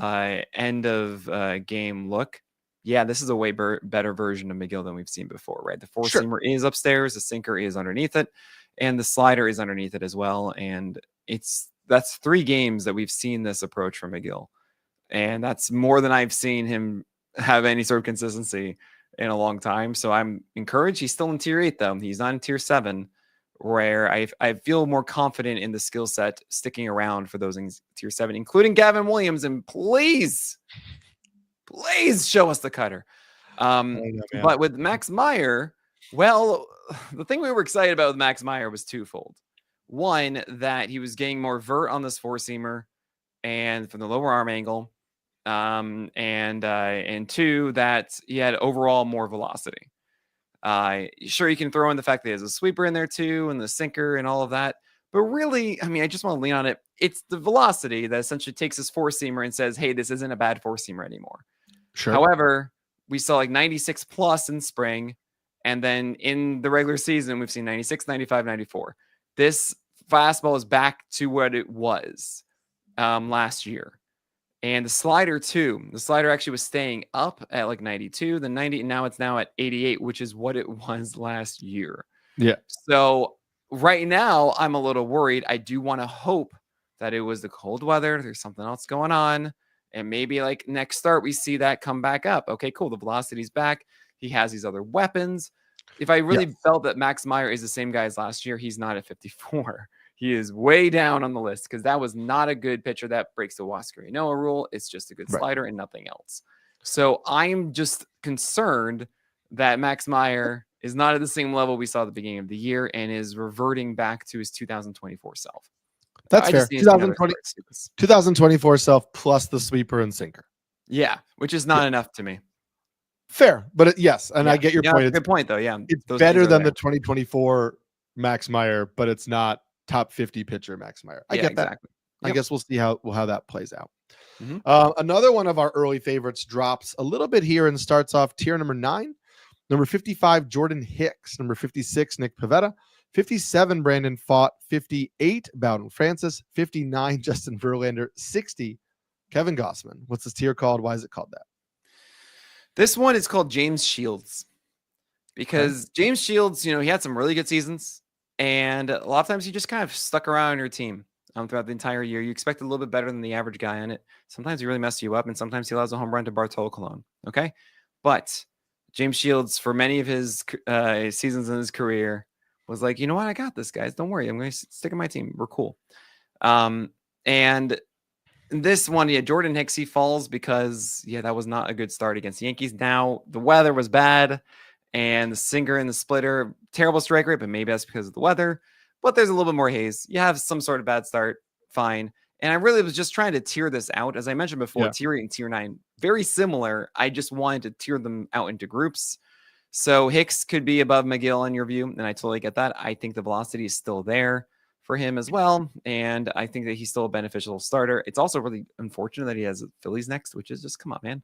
S2: end of game look, this is a way better version of Megil than we've seen before, right? The 4-seamer is upstairs, the sinker is underneath it, and the slider is underneath it as well. And that's 3 games that we've seen this approach from Megil, and that's more than I've seen him have any sort of consistency in a long time. So I'm encouraged. He's still in tier 8 though. He's not in tier 7. Where I feel more confident in the skill set sticking around for those in tier 7, including Gavin Williams. And please show us the cutter. But with Max Meyer, well, the thing we were excited about with Max Meyer was twofold. One, that he was getting more vert on this 4-seamer and from the lower arm angle. and two, that he had overall more velocity. Sure, you can throw in the fact that he has a sweeper in there too, and the sinker and all of that. But really, I mean, I just want to lean on it. It's the velocity that essentially takes his four-seamer and says, hey, this isn't a bad four-seamer anymore.
S1: Sure.
S2: However, we saw like 96 plus in spring. And then in the regular season, we've seen 96, 95, 94. This fastball is back to what it was last year. And the slider too. The slider actually was staying up at like 92, then 90, and now it's at 88, which is what it was last year.
S1: Yeah.
S2: So right now, I'm a little worried. I do want to hope that it was the cold weather. There's something else going on. And maybe like next start, we see that come back up. Okay, cool. The velocity's back. He has these other weapons. If I really felt that Max Meyer is the same guy as last year, he's not at 54. He is way down on the list because that was not a good pitcher. That breaks the Huascarinoa rule. It's just a good slider and nothing else. So I'm just concerned that Max Meyer is not at the same level we saw at the beginning of the year and is reverting back to his 2024 self.
S1: That's fair. 2024 self plus the sweeper and sinker.
S2: Yeah, which is not enough to me.
S1: Fair, but yes, and I get your point.
S2: Good point, though. Yeah,
S1: it's better than the 2024 Max Meyer, but it's not top 50 pitcher Max Meyer. I get that. Exactly. I guess we'll see how that plays out. Mm-hmm. Another one of our early favorites drops a little bit here and starts off tier number 9. Number 55, Jordan Hicks. Number 56, Nick Pivetta. 57, Brandon Pfaadt. 58, Bowden Francis. 59, Justin Verlander. 60, Kevin Gausman. What's this tier called? Why is it called that?
S2: This one is called James Shields because James Shields, he had some really good seasons. And a lot of times he just kind of stuck around on your team throughout the entire year. You expect a little bit better than the average guy on it. Sometimes he really messes you up, and sometimes he allows a home run to Bartolo Colon. Okay? But James Shields, for many of his seasons in his career, was like, you know what? I got this, guys. Don't worry. I'm going to stick in my team. We're cool. And this one, Jordan Hicks, he falls because, that was not a good start against the Yankees. Now, the weather was bad. And the sinker and the splitter, terrible strike rate, but maybe that's because of the weather. But there's a little bit more haze. You have some sort of bad start, fine. And I really was just trying to tier this out. As I mentioned before, tier 8 and tier 9, very similar. I just wanted to tier them out into groups. So Hicks could be above Megil in your view, and I totally get that. I think the velocity is still there for him as well, and I think that he's still a beneficial starter. It's also really unfortunate that he has Phillies next, which is just, come on, man.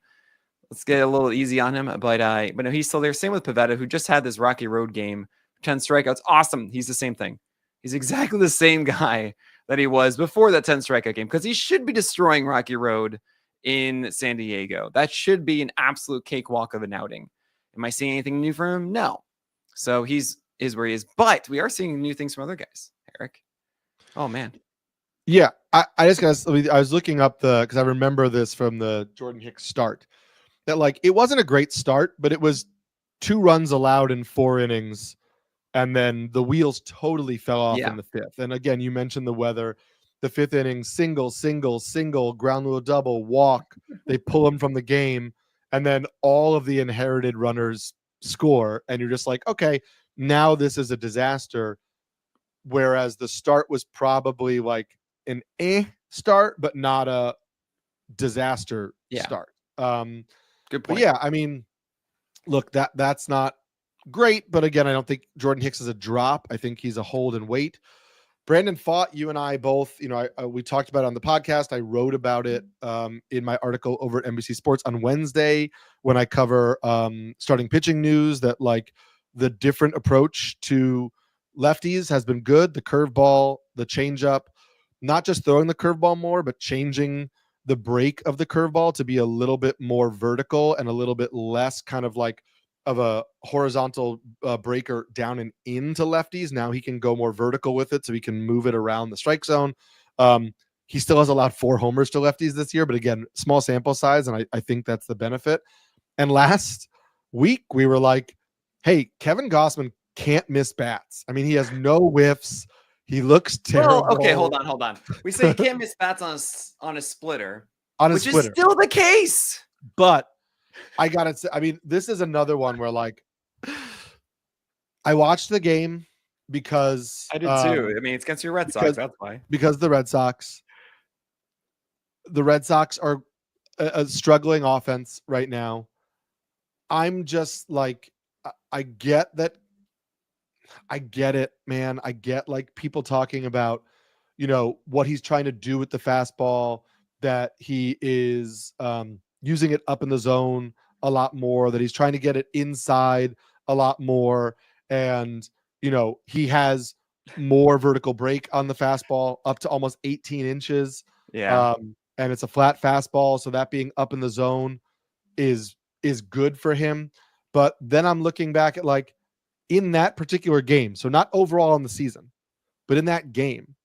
S2: Let's get a little easy on him, but no, he's still there. Same with Pivetta, who just had this rocky road game, 10 strikeouts. Awesome. He's the same thing. He's exactly the same guy that he was before that 10 strikeout game because he should be destroying Rocky Road in San Diego. That should be an absolute cakewalk of an outing. Am I seeing anything new from him? No. So is where he is, but we are seeing new things from other guys. Eric. Oh man.
S1: Yeah, I was looking up because I remember this from the Jordan Hicks start. That it wasn't a great start, but it was 2 runs allowed in 4 innings, and then the wheels totally fell off in the 5th. And again, you mentioned the weather. The 5th inning, single, ground rule double, walk. They pull him from the game, and then all of the inherited runners score, and you're just like, okay, now this is a disaster. Whereas the start was probably like an start, but not a disaster start.
S2: Good point.
S1: But yeah, I mean, look, that's not great, but again, I don't think Jordan Hicks is a drop. I think he's a hold and wait. Brandon Pfaadt, you and I both, we talked about it on the podcast. I wrote about it in my article over at NBC Sports on Wednesday when I cover starting pitching news, that the different approach to lefties has been good. The curveball, the changeup, not just throwing the curveball more, but changing the break of the curveball to be a little bit more vertical and a little bit less kind of of a horizontal breaker down and into lefties. Now he can go more vertical with it, so he can move it around the strike zone. He still has allowed 4 homers to lefties this year, but again, small sample size, and I think that's the benefit. And last week we were like, hey, Kevin Gausman can't miss bats. I mean, he has no whiffs. He looks terrible.
S2: Well, okay, hold on. We say you can't miss bats on a splitter, which is
S1: splitter.
S2: Still the case.
S1: But I gotta say, I mean, this is another one where I watched the game because
S2: I did too. I mean, it's against your Red Sox. That's why.
S1: Because the Red Sox are a struggling offense right now. I'm just like, I get that. I get it, man. I get like people talking about, what he's trying to do with the fastball, that he is using it up in the zone a lot more, that he's trying to get it inside a lot more. And, he has more vertical break on the fastball up to almost 18 inches.
S2: Yeah.
S1: And it's a flat fastball. So that being up in the zone is good for him. But then I'm looking back at like in that particular game, so not overall in the season, but in that game,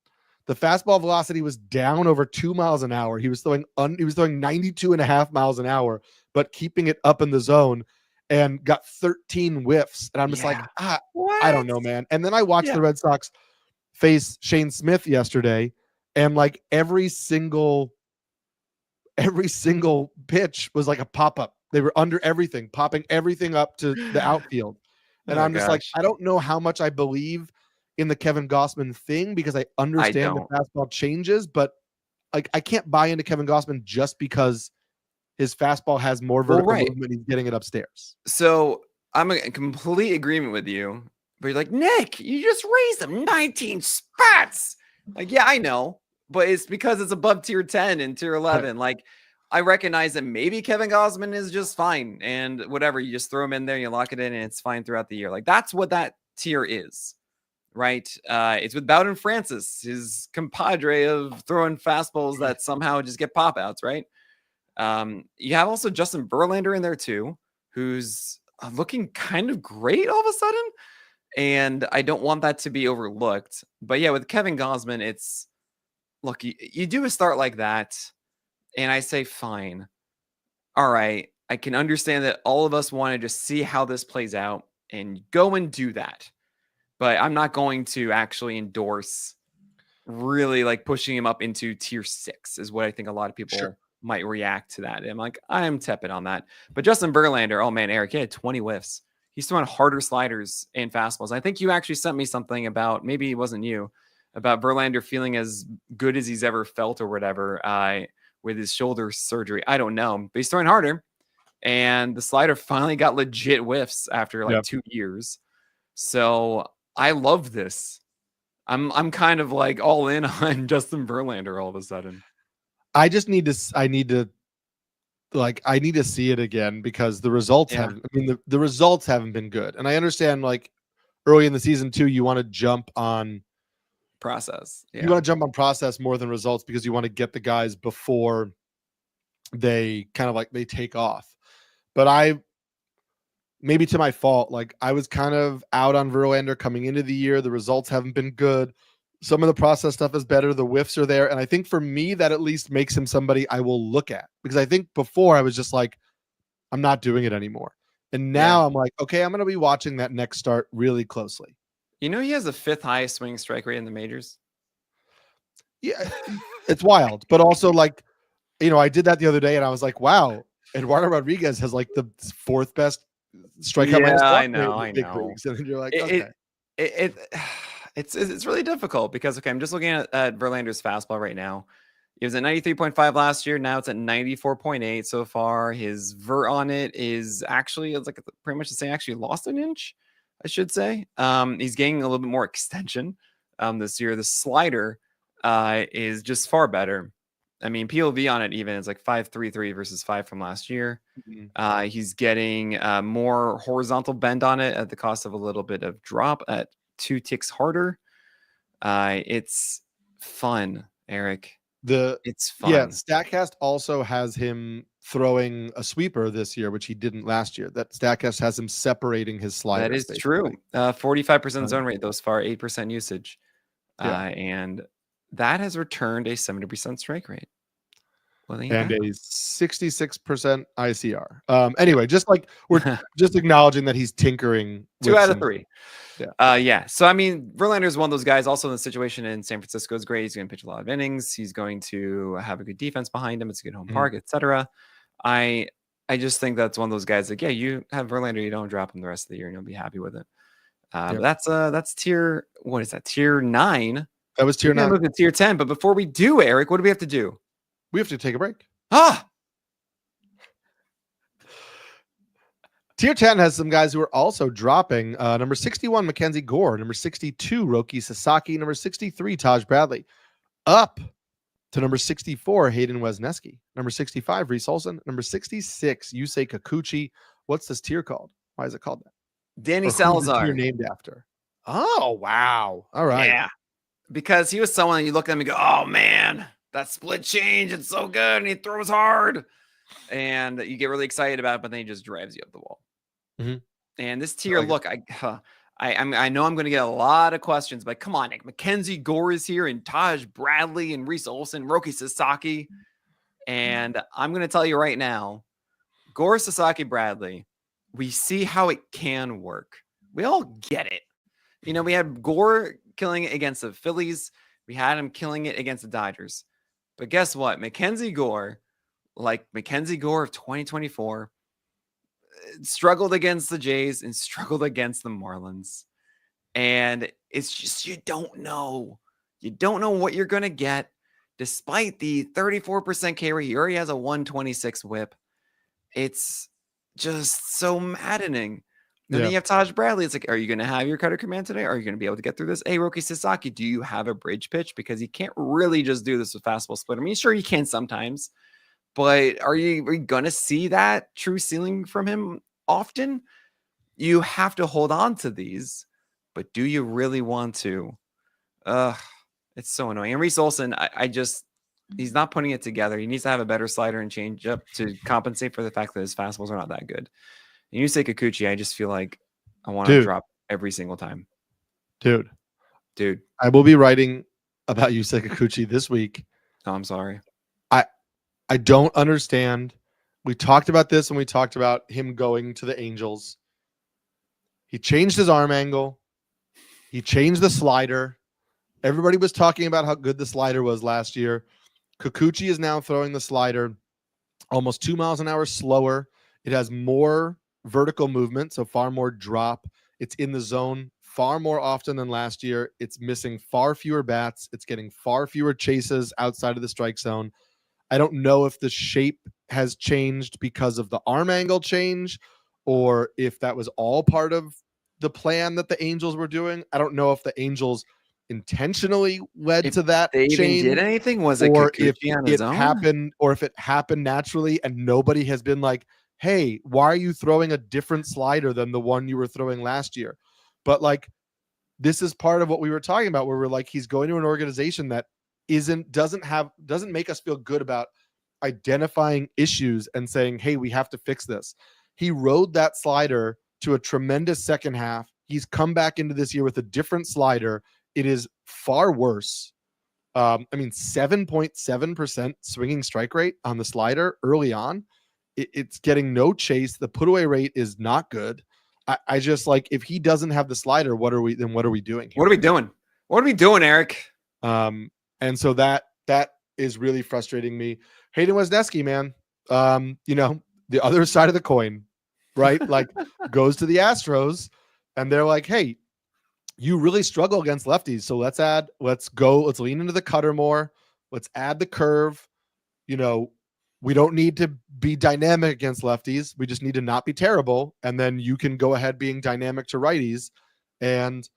S1: the fastball velocity was down over 2 miles an hour. He was throwing 92.5 miles an hour, but keeping it up in the zone and got 13 whiffs. And I'm just like, I don't know, man. And then I watched the Red Sox face Shane Smith yesterday, and like every single pitch was like a pop-up. They were under everything, popping everything up to the outfield. And I'm just like, I don't know how much I believe in the Kevin Gausman thing, because I understand the fastball changes, but like I can't buy into Kevin Gausman just because his fastball has more vertical movement. He's getting it upstairs.
S2: So I'm in complete agreement with you, but you're like, Nick, you just raised them 19 spots. Like, yeah, I know, but it's because it's above tier 10 and tier 11. Right. Like, I recognize that maybe Kevin Gausman is just fine and whatever. You just throw him in there, you lock it in, and it's fine throughout the year. Like, that's what that tier is, right? It's with Bowden Francis, his compadre of throwing fastballs that somehow just get pop outs, right? You have also Justin Verlander in there too, who's looking kind of great all of a sudden. And I don't want that to be overlooked. But yeah, with Kevin Gausman, it's, look, you do a start like that, and I say, fine. All right. I can understand that all of us want to just see how this plays out and go and do that. But I'm not going to actually endorse really like pushing him up into tier 6 is what I think a lot of people might react to that. And I'm like, I'm tepid on that. But Justin Verlander, oh man, Eric, he had 20 whiffs. He's throwing harder sliders and fastballs. I think you actually sent me something about, maybe it wasn't you, about Verlander feeling as good as he's ever felt or whatever with his shoulder surgery. I don't know, but he's throwing harder. And the slider finally got legit whiffs after like 2 years. So I love this. I'm kind of like all in on Justin Verlander all of a sudden.
S1: I need to see it again, because the results the results haven't been good. And I understand like early in the season too, you want to jump on
S2: process.
S1: You want to jump on process more than results, because you want to get the guys before they kind of like they take off. But maybe to my fault, like I was kind of out on Verlander coming into the year. The results haven't been good. Some of the process stuff is better. The whiffs are there. And I think for me, that at least makes him somebody I will look at, because I think before I was just like, I'm not doing it anymore. And now I'm like, okay, I'm going to be watching that next start really closely.
S2: You know, he has the 5th highest swing strike rate in the majors.
S1: Yeah, it's wild. But also like, I did that the other day and I was like, wow, Eduardo Rodriguez has like the 4th best strikeout minus walk
S2: I know.
S1: leagues. And you're like, okay.
S2: It's really difficult because, I'm just looking at Verlander's fastball right now. It was at 93.5 last year. Now it's at 94.8 so far. His vert on it is actually, it's like pretty much the same. Actually lost an inch, I should say. He's getting a little bit more extension this year. The slider is just far better. I mean, PLV on it even is like 5.33 versus 5 from last year. Mm-hmm. He's getting more horizontal bend on it at the cost of a little bit of drop at 2 ticks harder. It's fun, Eric. It's fun.
S1: Yeah, StatCast also has him throwing a sweeper this year, which he didn't last year. That StatCast has him separating his sliders.
S2: That is true. 45% zone rate those far, 8% usage. And that has returned a 70% strike rate. Well,
S1: and a 66% ICR. Anyway, just like we're just acknowledging that he's tinkering.
S2: 2 out of 3. So I mean, Verlander is one of those guys. Also, in the situation in San Francisco is great. He's going to pitch a lot of innings. He's going to have a good defense behind him. It's a good home park, etc. I just think that's one of those guys like, you have Verlander, you don't drop him the rest of the year, and you'll be happy with it. That's tier. What is that? Tier 9.
S1: That was tier 9.
S2: Move to tier 10. But before we do, Eric, what do we have to do?
S1: We have to take a break. Tier 10 has some guys who are also dropping. Number 61, Mackenzie Gore. Number 62, Roki Sasaki. Number 63, Taj Bradley. Up to number 64, Hayden Wesneski. Number 65, Reese Olson. Number 66, Yusei Kikuchi. What's this tier called? Why is it called that?
S2: Danny
S1: Or who's the
S2: Salazar.
S1: tier named after? Oh, wow. All right.
S2: Yeah. Because he was someone you look at him and go, oh, man, that split change, it's so good, and he throws hard. And you get really excited about it, but then he just drives you up the wall.
S1: Mm-hmm.
S2: And this tier, look, I know I'm going to get a lot of questions, but come on, Nick. Mackenzie Gore is here, and Taj Bradley, and Reese Olson, Roki Sasaki. And I'm going to tell you right now, Gore, Sasaki, Bradley, we see how it can work. We all get it. You know, we had Gore killing it against the Phillies. We had him killing it against the Dodgers. But guess what? Mackenzie Gore, like Mackenzie Gore of 2024, struggled against the Jays and struggled against the Marlins. And it's just, you don't know. You don't know what you're going to get. Despite the 34% K rate, he already has a 126 whip. It's just so maddening. Then you have Taj Bradley. It's like, are you going to have your cutter command today? Are you going to be able to get through this? Hey, Roki Sasaki, do you have a bridge pitch? Because he can't really just do this with fastball split. I mean, sure, he can sometimes. But are you going to see that true ceiling from him often? You have to hold on to these. But do you really want to? It's so annoying. And Reese Olson, he's not putting it together. He needs to have a better slider and changeup to compensate for the fact that his fastballs are not that good. And you say Kikuchi, I just feel like I want to drop every single time.
S1: Dude.
S2: Dude.
S1: I will be writing about Yusei Kikuchi this week.
S2: Oh, I'm sorry.
S1: I don't understand. We talked about this when we talked about him going to the Angels. He changed his arm angle. He changed the slider. Everybody was talking about how good the slider was last year. Kikuchi is now throwing the slider almost 2 miles an hour slower. It has more vertical movement, so far more drop. It's in the zone far more often than last year. It's missing far fewer bats. It's getting far fewer chases outside of the strike zone. I don't know if the shape has changed because of the arm angle change or if that was all part of the plan that the Angels were doing. I don't know if the Angels intentionally led to that
S2: they
S1: change.
S2: Even did anything? Was it
S1: or
S2: Kikuchi
S1: if
S2: on his
S1: it
S2: own?
S1: happened, or if it happened naturally and nobody has been like, hey, why are you throwing a different slider than the one you were throwing last year? But like, this is part of what we were talking about, where we're like, he's going to an organization that doesn't make us feel good about identifying issues and saying, hey, we have to fix this. He rode that slider to a tremendous second half. He's come back into this year with a different slider. It is far worse. 7.7% swinging strike rate on the slider early on. It's getting no chase. The put away rate is not good. I just like, if he doesn't have the slider, what are we doing here?
S2: What are we doing? What are we doing, Eric?
S1: And so that is really frustrating me. Hayden Wesneski, man, the other side of the coin, right? Like goes to the Astros and they're like, hey, you really struggle against lefties. So let's lean into the cutter more. Let's add the curve. We don't need to be dynamic against lefties. We just need to not be terrible. And then you can go ahead being dynamic to righties. And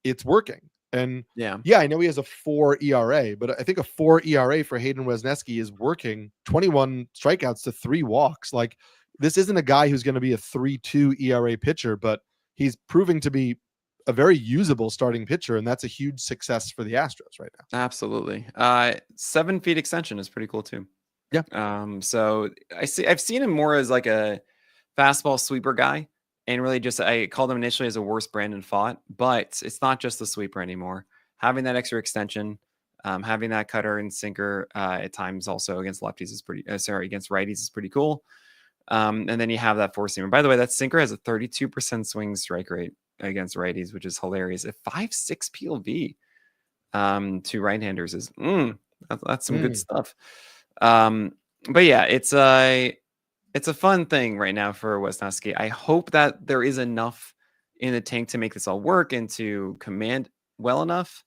S1: it's working. And yeah, I know he has a 4 ERA, but I think a 4 ERA for Hayden Wesneski is working. 21 strikeouts to 3 walks. Like, this isn't a guy who's going to be a 3.2 ERA pitcher, but he's proving to be a very usable starting pitcher, and that's a huge success for the Astros right now.
S2: Absolutely. 7 feet extension is pretty cool too.
S1: Yeah.
S2: So I've seen him more as like a fastball sweeper guy, and really just, I called him initially as a worse Brandon Pfaadt, but it's not just the sweeper anymore. Having that extra extension, having that cutter and sinker at times also against lefties is against righties is pretty cool. And then you have that 4-seamer. By the way, that sinker has a 32% swing strike rate against righties, which is hilarious. A 5.6 PLV to right-handers is that's some good stuff. But yeah, it's a fun thing right now for Wesneski. I hope that there is enough in the tank to make this all work and to command well enough.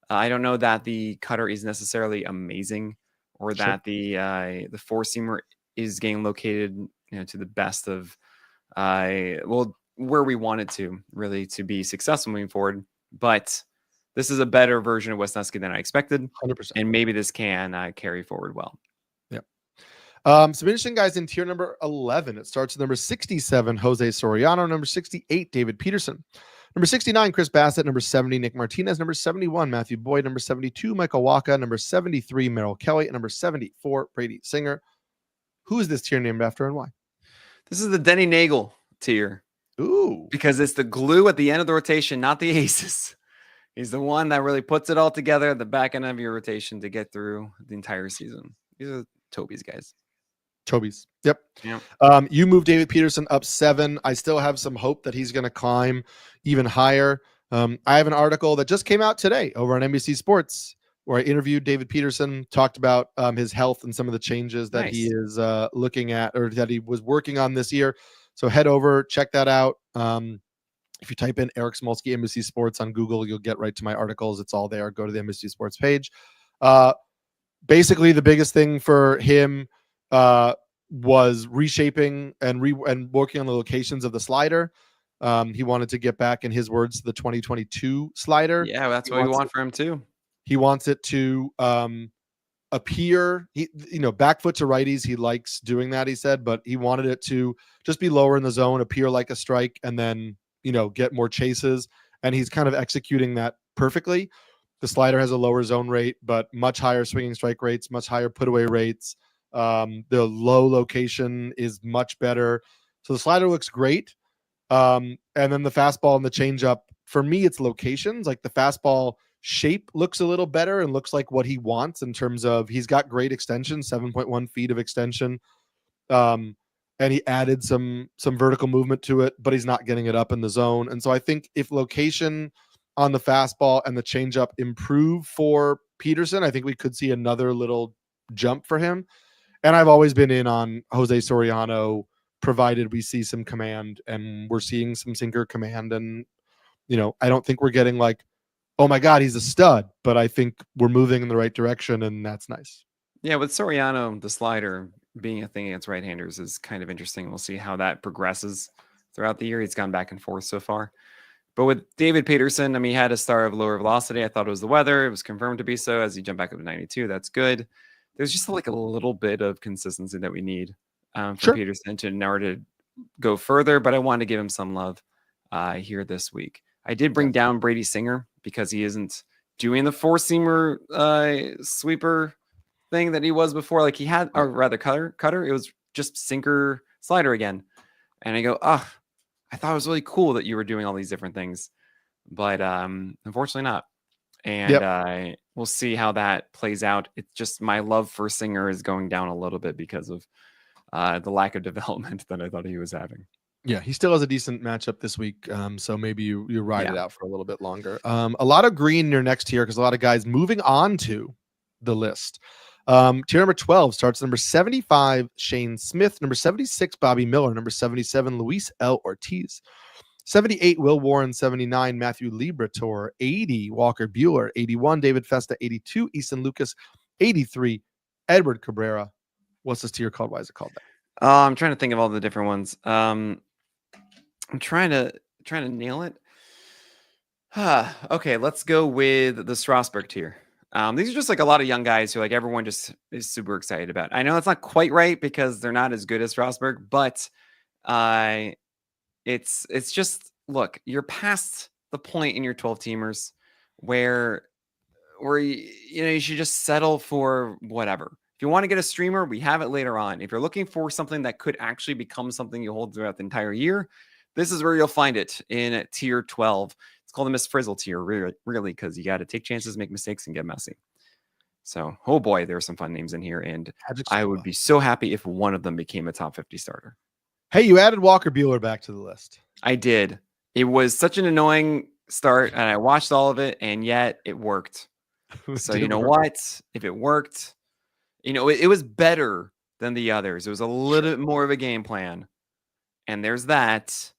S2: I don't know that the cutter is necessarily amazing, or that the 4-seamer is getting located, to the best of where we wanted to really to be successful moving forward. But this is a better version of Wisniewski than I expected.
S1: 100%.
S2: And maybe this can carry forward well.
S1: Yep. Some interesting guys in tier number 11. It starts with number 67, Jose Soriano. Number 68, David Peterson. Number 69, Chris Bassett. Number 70, Nick Martinez. Number 71, Matthew Boyd. Number 72, Michael Waka. Number 73, Merrill Kelly. And number 74, Brady Singer. Who is this tier named after and why?
S2: This is the Denny Neagle tier.
S1: Ooh.
S2: Because it's the glue at the end of the rotation, not the aces. He's the one that really puts it all together at the back end of your rotation to get through the entire season. These are Toby's guys.
S1: Toby's. Yep.
S2: Yeah.
S1: You moved David Peterson up 7. I still have some hope that he's going to climb even higher. I have an article that just came out today over on NBC Sports where I interviewed David Peterson, talked about his health and some of the changes that he is looking at or that he was working on this year. So head over, check that out. If you type in Eric Smolsky NBC Sports on Google, you'll get right to my articles. It's all there. Go to the NBC Sports page. Basically, the biggest thing for him was reshaping and working on the locations of the slider. He wanted to get back, in his words, the 2022 slider.
S2: Yeah, that's what we want for him too.
S1: He wants it to appear, back foot to righties. He likes doing that, he said, but he wanted it to just be lower in the zone, appear like a strike, and then, get more chases. And he's kind of executing that perfectly. The slider has a lower zone rate, but much higher swinging strike rates, much higher put away rates. The low location is much better. So the slider looks great. And then the fastball and the changeup, for me, it's locations. Like the fastball shape looks a little better and looks like what he wants in terms of he's got great extension, 7.1 feet of extension. And he added some vertical movement to it, but he's not getting it up in the zone. And so I think if location on the fastball and the changeup improve for Peterson, I think we could see another little jump for him. And I've always been in on Jose Soriano, provided we see some command, and we're seeing some sinker command. And, I don't think we're getting like, oh my God, he's a stud, but I think we're moving in the right direction, and that's nice.
S2: Yeah, with Soriano, the slider being a thing against right-handers is kind of interesting. We'll see how that progresses throughout the year. He's gone back and forth so far. But with David Peterson, he had a star of lower velocity. I thought it was the weather. It was confirmed to be so as he jumped back up to 92. That's good. There's just like a little bit of consistency that we need for Peterson in order to go further, but I wanted to give him some love here this week. I did bring down Brady Singer because he isn't doing the four-seamer sweeper thing that he was before. Like he had, or rather cutter. It was just sinker slider again. And I go, I thought it was really cool that you were doing all these different things, but unfortunately not. And we'll see how that plays out. It's just my love for Singer is going down a little bit because of the lack of development that I thought he was having.
S1: Yeah, he still has a decent matchup this week, so maybe you ride it out for a little bit longer. A lot of Greene in your next tier because a lot of guys moving on to the list. Tier number 12 starts number 75, Shane Smith. Number 76, Bobby Miller. Number 77, Luis L. Ortiz. 78, Will Warren. 79, Matthew Liberatore. 80, Walker Buehler. 81, David Festa. 82, Easton Lucas. 83, Edward Cabrera. What's this tier called? Why is it called that?
S2: I'm trying to think of all the different ones. I'm trying to nail it. Okay, let's go with the Strasburg tier. These are just like a lot of young guys who like everyone just is super excited about. I know it's not quite right because they're not as good as Strasburg, but it's just, look, you're past the point in your 12 teamers where you should just settle for whatever. If you want to get a streamer, we have it later on. If you're looking for something that could actually become something you hold throughout the entire year, this is where you'll find it in tier 12. It's called the Miss Frizzle tier, really, because you got to take chances, make mistakes, and get messy. So, oh boy, there are some fun names in here, and I would be so happy if one of them became a top 50 starter.
S1: Hey, you added Walker Buehler back to the list.
S2: I did. It was such an annoying start, and I watched all of it, and yet it worked. So, you know what? If it worked, it was better than the others. It was a little bit more of a game plan, and there's that.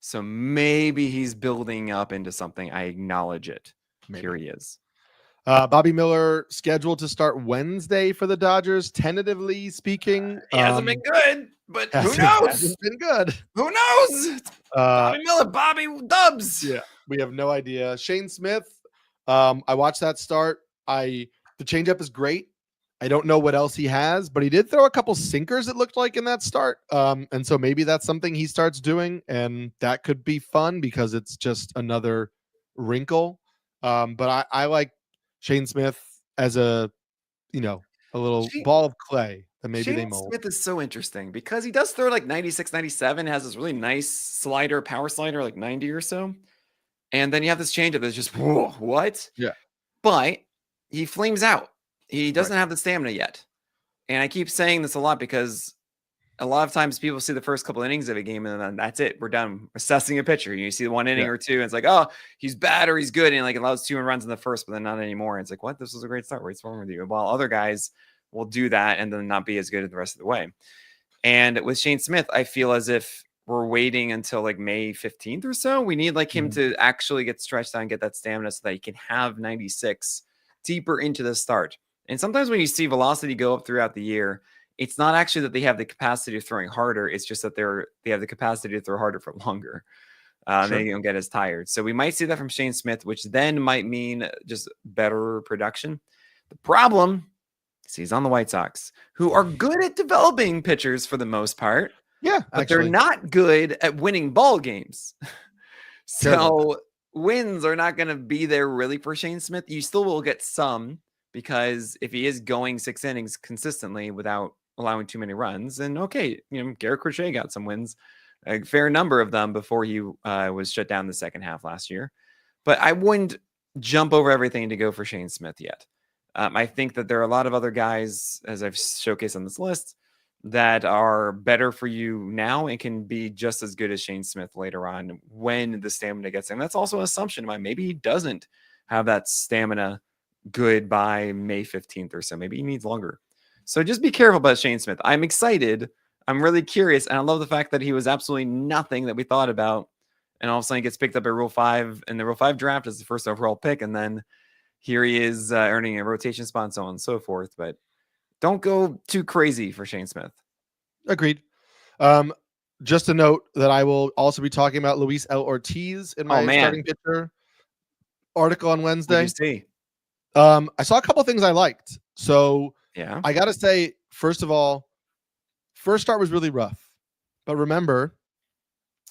S2: So maybe he's building up into something. I acknowledge it. Maybe. Here he is.
S1: Bobby Miller scheduled to start Wednesday for the Dodgers, tentatively speaking.
S2: He hasn't been good, but who knows?
S1: Hasn't been good.
S2: Who knows? Bobby Miller, Bobby Dubs.
S1: Yeah, we have no idea. Shane Smith, I watched that start. The changeup is great. I don't know what else he has, but he did throw a couple sinkers, it looked like, in that start. And so maybe that's something he starts doing, and that could be fun because it's just another wrinkle. But I like Shane Smith as a little ball of clay that maybe they mold.
S2: Smith is so interesting because he does throw like 96, 97, has this really nice slider, power slider, like 90 or so. And then you have this changeup that's just, whoa, what?
S1: Yeah.
S2: But he flames out. He doesn't have the stamina yet. And I keep saying this a lot because a lot of times people see the first couple innings of a game and then that's it. We're done assessing a pitcher. You see one inning or two, and it's like, oh, he's bad or he's good. And like allows 2 runs in the first, but then not anymore. And it's like, what? This was a great start. What's wrong with you? While other guys will do that and then not be as good the rest of the way. And with Shane Smith, I feel as if we're waiting until like May 15th or so. We need like him to actually get stretched out and get that stamina so that he can have 96 deeper into the start. And sometimes when you see velocity go up throughout the year, it's not actually that they have the capacity of throwing harder. It's just that they have the capacity to throw harder for longer. They don't get as tired. So we might see that from Shane Smith, which then might mean just better production. The problem is he's on the White Sox, who are good at developing pitchers for the most part.
S1: Yeah,
S2: but they're not good at winning ball games. So wins are not going to be there really for Shane Smith. You still will get some because if he is going 6 innings consistently without allowing too many runs, and Garrett Crochet got some wins, a fair number of them before he was shut down the second half last year. But I wouldn't jump over everything to go for Shane Smith yet. I think that there are a lot of other guys, as I've showcased on this list, that are better for you now and can be just as good as Shane Smith later on when the stamina gets him. That's also an assumption of mine. Maybe he doesn't have that stamina good by May 15th or so. Maybe he needs longer. So just be careful about Shane Smith. I'm excited. I'm really curious. And I love the fact that he was absolutely nothing that we thought about. And all of a sudden he gets picked up at Rule 5 in the Rule 5 draft as the first overall pick. And then here he is earning a rotation spot and so on and so forth. But don't go too crazy for Shane Smith.
S1: Agreed. Just a note that I will also be talking about Luis L. Ortiz in my starting pitcher article on Wednesday.
S2: What did you see?
S1: I saw a couple things I liked. So
S2: yeah,
S1: I got to say, first of all, first start was really rough. But remember,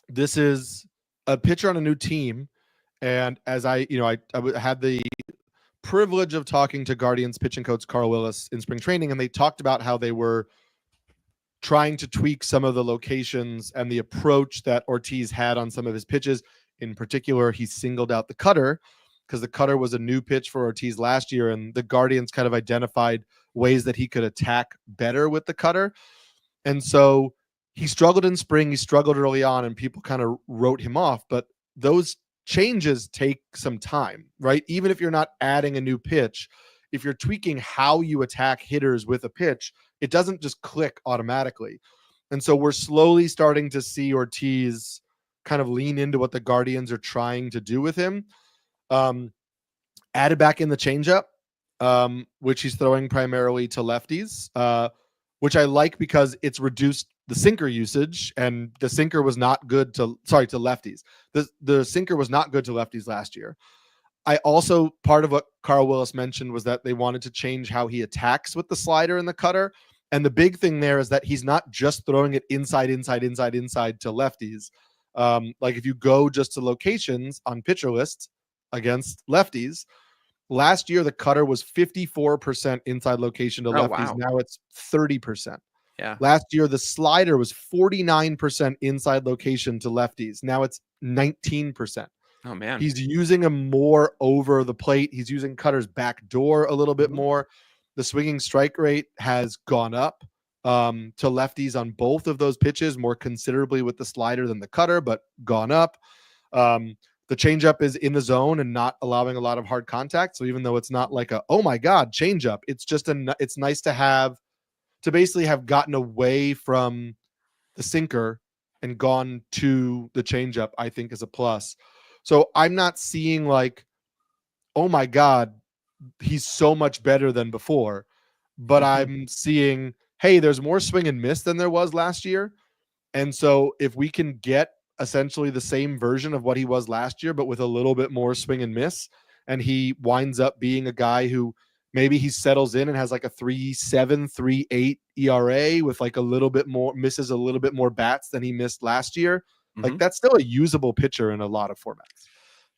S1: this is a pitcher on a new team. And as I had the privilege of talking to Guardians pitching coach Carl Willis in spring training, and they talked about how they were trying to tweak some of the locations and the approach that Ortiz had on some of his pitches. In particular, he singled out the cutter because the cutter was a new pitch for Ortiz last year, and the Guardians kind of identified ways that he could attack better with the cutter. And so he struggled in spring, he struggled early on, and people kind of wrote him off. But those changes take some time, right? Even if you're not adding a new pitch, if you're tweaking how you attack hitters with a pitch, it doesn't just click automatically. And so we're slowly starting to see Ortiz kind of lean into what the Guardians are trying to do with him. Added back in the changeup, which he's throwing primarily to lefties, which I like because it's reduced the sinker usage, and the sinker was not good to lefties. The sinker was not good to lefties last year. I also, part of what Carl Willis mentioned was that they wanted to change how he attacks with the slider and the cutter. And the big thing there is that he's not just throwing it inside to lefties. Like if you go just to locations on pitcher lists against lefties, last year the cutter was 54% inside location to lefties.
S2: Wow.
S1: Now it's 30%.
S2: Yeah.
S1: Last year the slider was 49% inside location to lefties. Now it's 19%.
S2: Oh man.
S1: He's using him more over the plate. He's using cutter's back door a little bit more. The swinging strike rate has gone up to lefties on both of those pitches more considerably with the slider than the cutter, but gone up. The changeup is in the zone and not allowing a lot of hard contact. So even though it's not like a, oh my God, changeup, it's just it's nice to basically have gotten away from the sinker and gone to the changeup, I think is a plus. So I'm not seeing like, oh my God, he's so much better than before, but I'm seeing hey, there's more swing and miss than there was last year. And so if we can get essentially the same version of what he was last year, but with a little bit more swing and miss, and he winds up being a guy who maybe he settles in and has like a 3.7, 3.8 ERA with like a little bit more, misses a little bit more bats than he missed last year. Like that's still a usable pitcher in a lot of formats.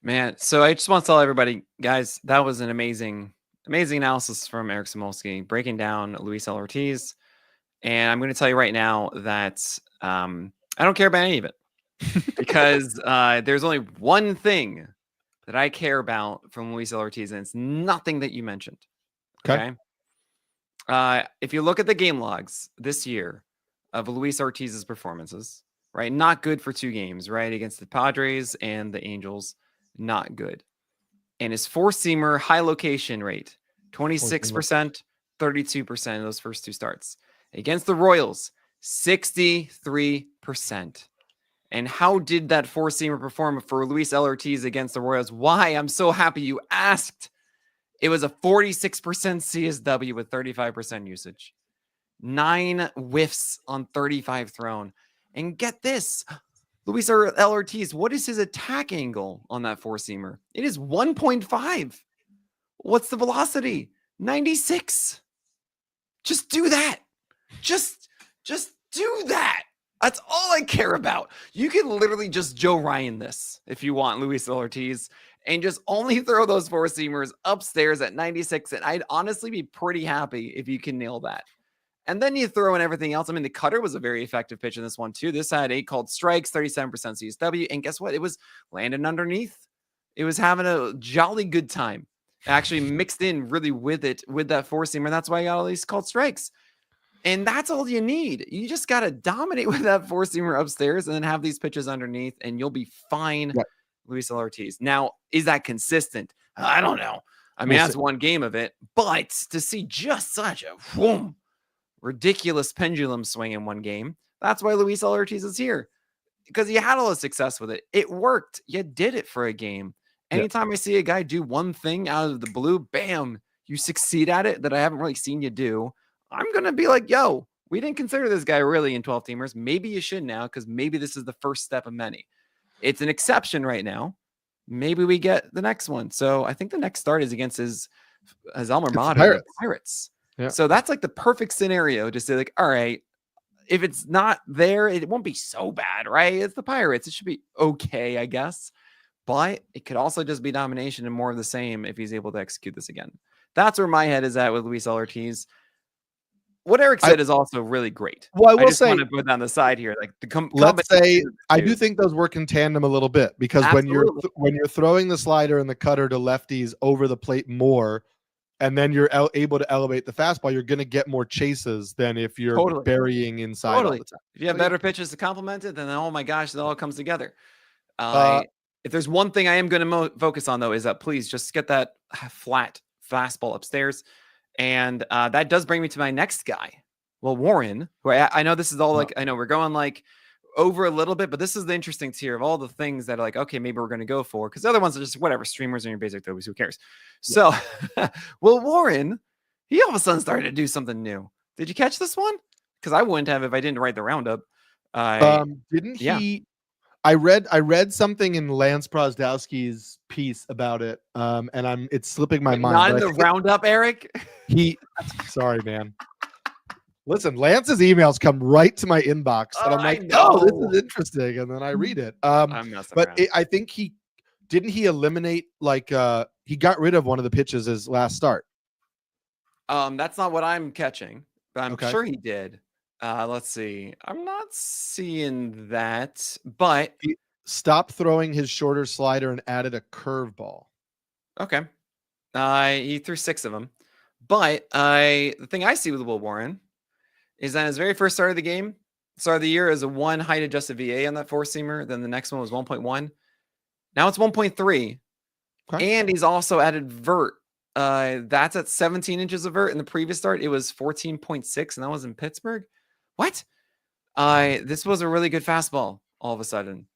S2: Man, so I just want to tell everybody, guys, that was an amazing analysis from Eric Samolsky breaking down Luis L. Ortiz. And I'm going to tell you right now that I don't care about any of it because there's only one thing that I care about from Luis L. Ortiz, and it's nothing that you mentioned. Okay. If you look at the game logs this year of Luis Ortiz's performances, right? Not good for 2 games, right? Against the Padres and the Angels, not good. And his 4-seamer high location rate, 26%, 32% in those first 2 starts. Against the Royals, 63%. And how did that 4-seamer perform for Luis L. Ortiz against the Royals? Why? I'm so happy you asked. It was a 46% CSW with 35% usage. 9 whiffs on 35 thrown. And get this, Luis L. Ortiz, what is his attack angle on that 4-seamer? It is 1.5. What's the velocity? 96. Just do that. Just do that. That's all I care about. You can literally just Joe Ryan this if you want, Luis L. Ortiz, and just only throw those 4-seamers upstairs at 96. And I'd honestly be pretty happy if you can nail that. And then you throw in everything else. I mean, the cutter was a very effective pitch in this one, too. This had 8 called strikes, 37% CSW. And guess what? It was landing underneath. It was having a jolly good time. Actually mixed in really with it, with that 4-seamer. That's why I got all these called strikes. And that's all you need. You just got to dominate with that 4-seamer upstairs and then have these pitches underneath, and you'll be fine, right. Luis L. Ortiz. Now, is that consistent? I don't know. I mean, that's one game of it. But to see just such a ridiculous pendulum swing in one game, that's why Luis L. Ortiz is here. Because you had all the success with it. It worked. You did it for a game. Anytime I see a guy do one thing out of the blue, bam, you succeed at it that I haven't really seen you do. I'm going to be like, yo, we didn't consider this guy really in 12-teamers. Maybe you should now, because maybe this is the first step of many. It's an exception right now. Maybe we get the next one. So I think the next start is against his alma mater, the Pirates. Yeah. So that's like the perfect scenario to say, like, all right, if it's not there, it won't be so bad, right? It's the Pirates. It should be okay, I guess. But it could also just be domination and more of the same if he's able to execute this again. That's where my head is at with Luis L. Ortiz. What Eric said is also really great.
S1: Well, I will say,
S2: want to put on the side here, like
S1: let's say I do think those work in tandem a little bit, because absolutely. when you're throwing the slider and the cutter to lefties over the plate more, and then you're able to elevate the fastball, you're going to get more chases than if you're burying inside all the time.
S2: If you have better pitches to complement it, then oh my gosh, it all comes together. If there's one thing I am going to focus on, though, is that please just get that flat fastball upstairs. And that does bring me to my next guy. Well, Warren, who I know this is all like, I know we're going like over a little bit, but this is the interesting tier of all the things that are like, okay, maybe we're going to go for, because the other ones are just whatever, streamers and your basic throws, who cares? So, well, Warren, he all of a sudden started to do something new. Did you catch this one? Because I wouldn't have if I didn't write the roundup.
S1: Didn't he? I read something in Lance Prosdowski's piece about it, and it's slipping my mind.
S2: Not in the roundup, Eric.
S1: Sorry, man. Listen, Lance's emails come right to my inbox, and I'm like, "Oh, this is interesting," and then I read it. I think he eliminate he got rid of one of the pitches his last start.
S2: That's not what I'm catching, but I'm sure he did. Let's see. I'm not seeing that, but
S1: he stopped throwing his shorter slider and added a curveball.
S2: Okay. He threw 6 of them, but the thing I see with Will Warren is that his very first start of the year is a 1 height adjusted VA on that 4-seamer. Then the next one was 1.1. Now it's 1.3. Okay. And he's also added vert. That's at 17 inches of vert. In the previous start, it was 14.6, and that was in Pittsburgh. What? This was a really good fastball all of a sudden.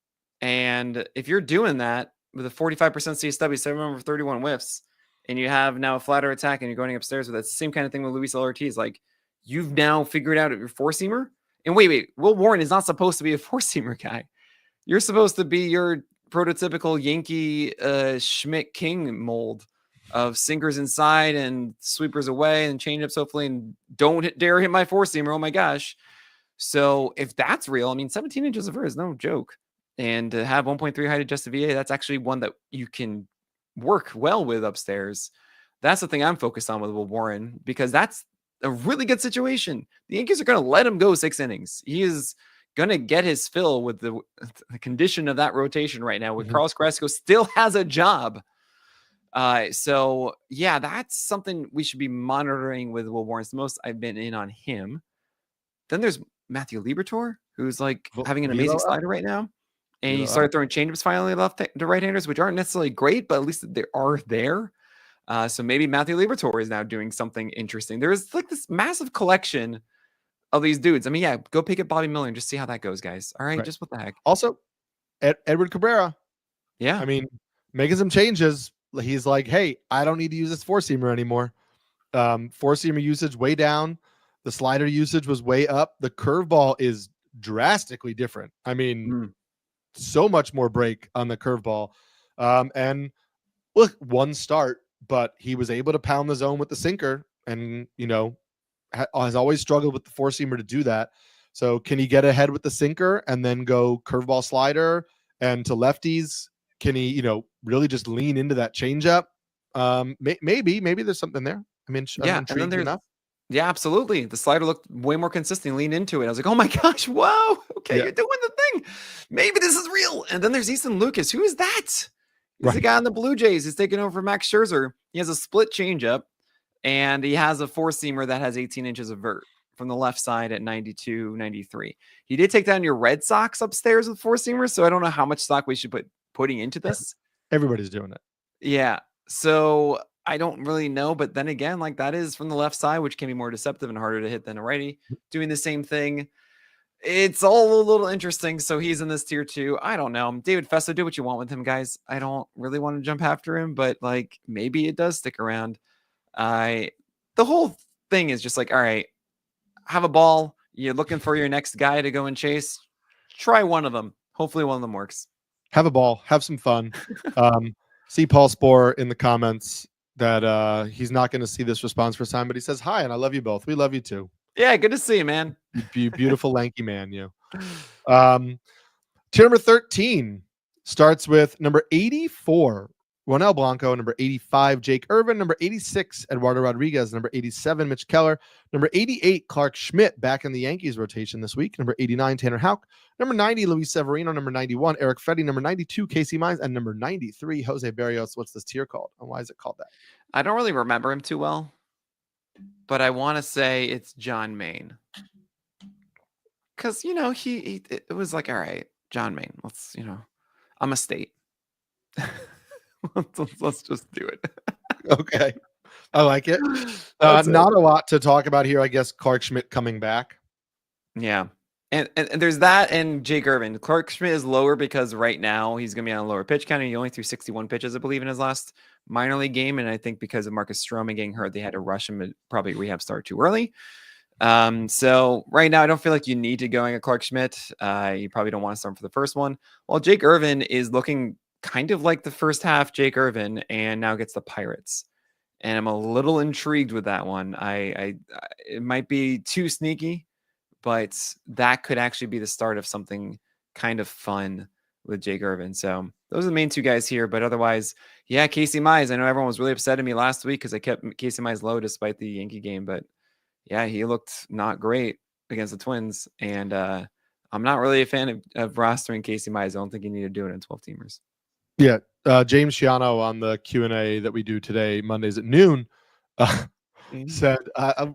S2: And if you're doing that with a 45% CSW, 731 whiffs, and you have now a flatter attack and you're going upstairs with that same kind of thing with Luis L. Ortiz, like, you've now figured out your four-seamer. And wait, Will Warren is not supposed to be a four-seamer guy. You're supposed to be your prototypical Yankee Schmidt King mold of sinkers inside and sweepers away and changeups hopefully, and don't dare hit my four-seamer. Oh my gosh. So if that's real, I mean, 17 inches of vert is no joke. And to have 1.3 height adjusted VA, that's actually one that you can work well with upstairs. That's the thing I'm focused on with Will Warren, because that's a really good situation. The Yankees are going to let him go 6 innings. He is going to get his fill with the condition of that rotation right now, with Carlos Carrasco still has a job. So yeah, that's something we should be monitoring with Will Warren. It's the most I've been in on him. Then there's Matthew Liberatore, who's like having an amazing slider right now. And he started throwing changeups finally left to right-handers, which aren't necessarily great, but at least they are there. So maybe Matthew Liberatore is now doing something interesting. There's like this massive collection of these dudes. I mean, yeah, go pick up Bobby Miller and just see how that goes, guys. All right, just what the heck.
S1: Also, Edward Cabrera.
S2: Yeah.
S1: I mean, making some changes. He's like, hey, I don't need to use this four-seamer anymore. Four-seamer usage way down. The slider usage was way up. The curveball is drastically different. I mean, so much more break on the curveball. And look, one start, but he was able to pound the zone with the sinker, and, you know, has always struggled with the four-seamer to do that. So can he get ahead with the sinker and then go curveball slider? And to lefties, can he, you know, really just lean into that changeup? Maybe there's something there. I mean,
S2: yeah, and then there's enough. Yeah, absolutely. The slider looked way more consistent, lean into it. I was like, oh my gosh, whoa. Okay, you're doing the thing. Maybe this is real. And then there's Easton Lucas. Who is that? He's the guy on the Blue Jays. He's taking over for Max Scherzer. He has a split changeup, and he has a four-seamer that has 18 inches of vert from the left side at 92, 93. He did take down your Red Sox upstairs with four-seamers, so I don't know how much stock we should putting into this.
S1: Everybody's doing it.
S2: Yeah. So I don't really know, but then again, like, that is from the left side, which can be more deceptive and harder to hit than a righty doing the same thing. It's all a little interesting. So he's in this tier 2. I don't know. David Festo, do what you want with him, guys. I don't really want to jump after him, but like, maybe it does stick around. The whole thing is just like, all right, have a ball. You're looking for your next guy to go and chase. Try one of them. Hopefully one of them works.
S1: Have a ball. Have some fun. See Paul Spohr in the comments that he's not going to see this response first time, but he says, hi, and I love you both. We love you too.
S2: Yeah, good to see you, man.
S1: You beautiful lanky man, you. Tier number 13 starts with number 84, Ronel Blanco, number 85, Jake Irvin, number 86, Eduardo Rodriguez, number 87, Mitch Keller, number 88, Clark Schmidt, back in the Yankees rotation this week, number 89, Tanner Houck, number 90, Luis Severino, number 91, Eric Freddy, number 92, Casey Mize, and number 93, Jose Barrios. What's this tier called, and why is it called that?
S2: I don't really remember him too well, but I want to say it's John Maine. Because, you know, it was like, all right, John Maine, let's, you know, I'm a state. let's just do it.
S1: Okay. I like it. Not a lot to talk about here. I guess Clark Schmidt coming back.
S2: Yeah. And there's that, and Jake Irvin. Clark Schmidt is lower because right now he's going to be on a lower pitch count. He only threw 61 pitches, I believe, in his last minor league game. And I think because of Marcus Stroman getting hurt, they had to rush him and probably rehab start too early. So right now I don't feel like you need to go at Clark Schmidt. You probably don't want to start him for the first one. While Jake Irvin is looking kind of like the first half Jake Irvin, and now gets the Pirates. And I'm a little intrigued with that one. It might be too sneaky, but that could actually be the start of something kind of fun with Jake Irvin. So those are the main two guys here. But otherwise, yeah, Casey Mize. I know everyone was really upset at me last week because I kept Casey Mize low despite the Yankee game. But yeah, he looked not great against the Twins. And I'm not really a fan of rostering Casey Mize. I don't think you need to do it in 12-teamers.
S1: Yeah. James Shiano on the Q&A that we do today, Mondays at noon, said,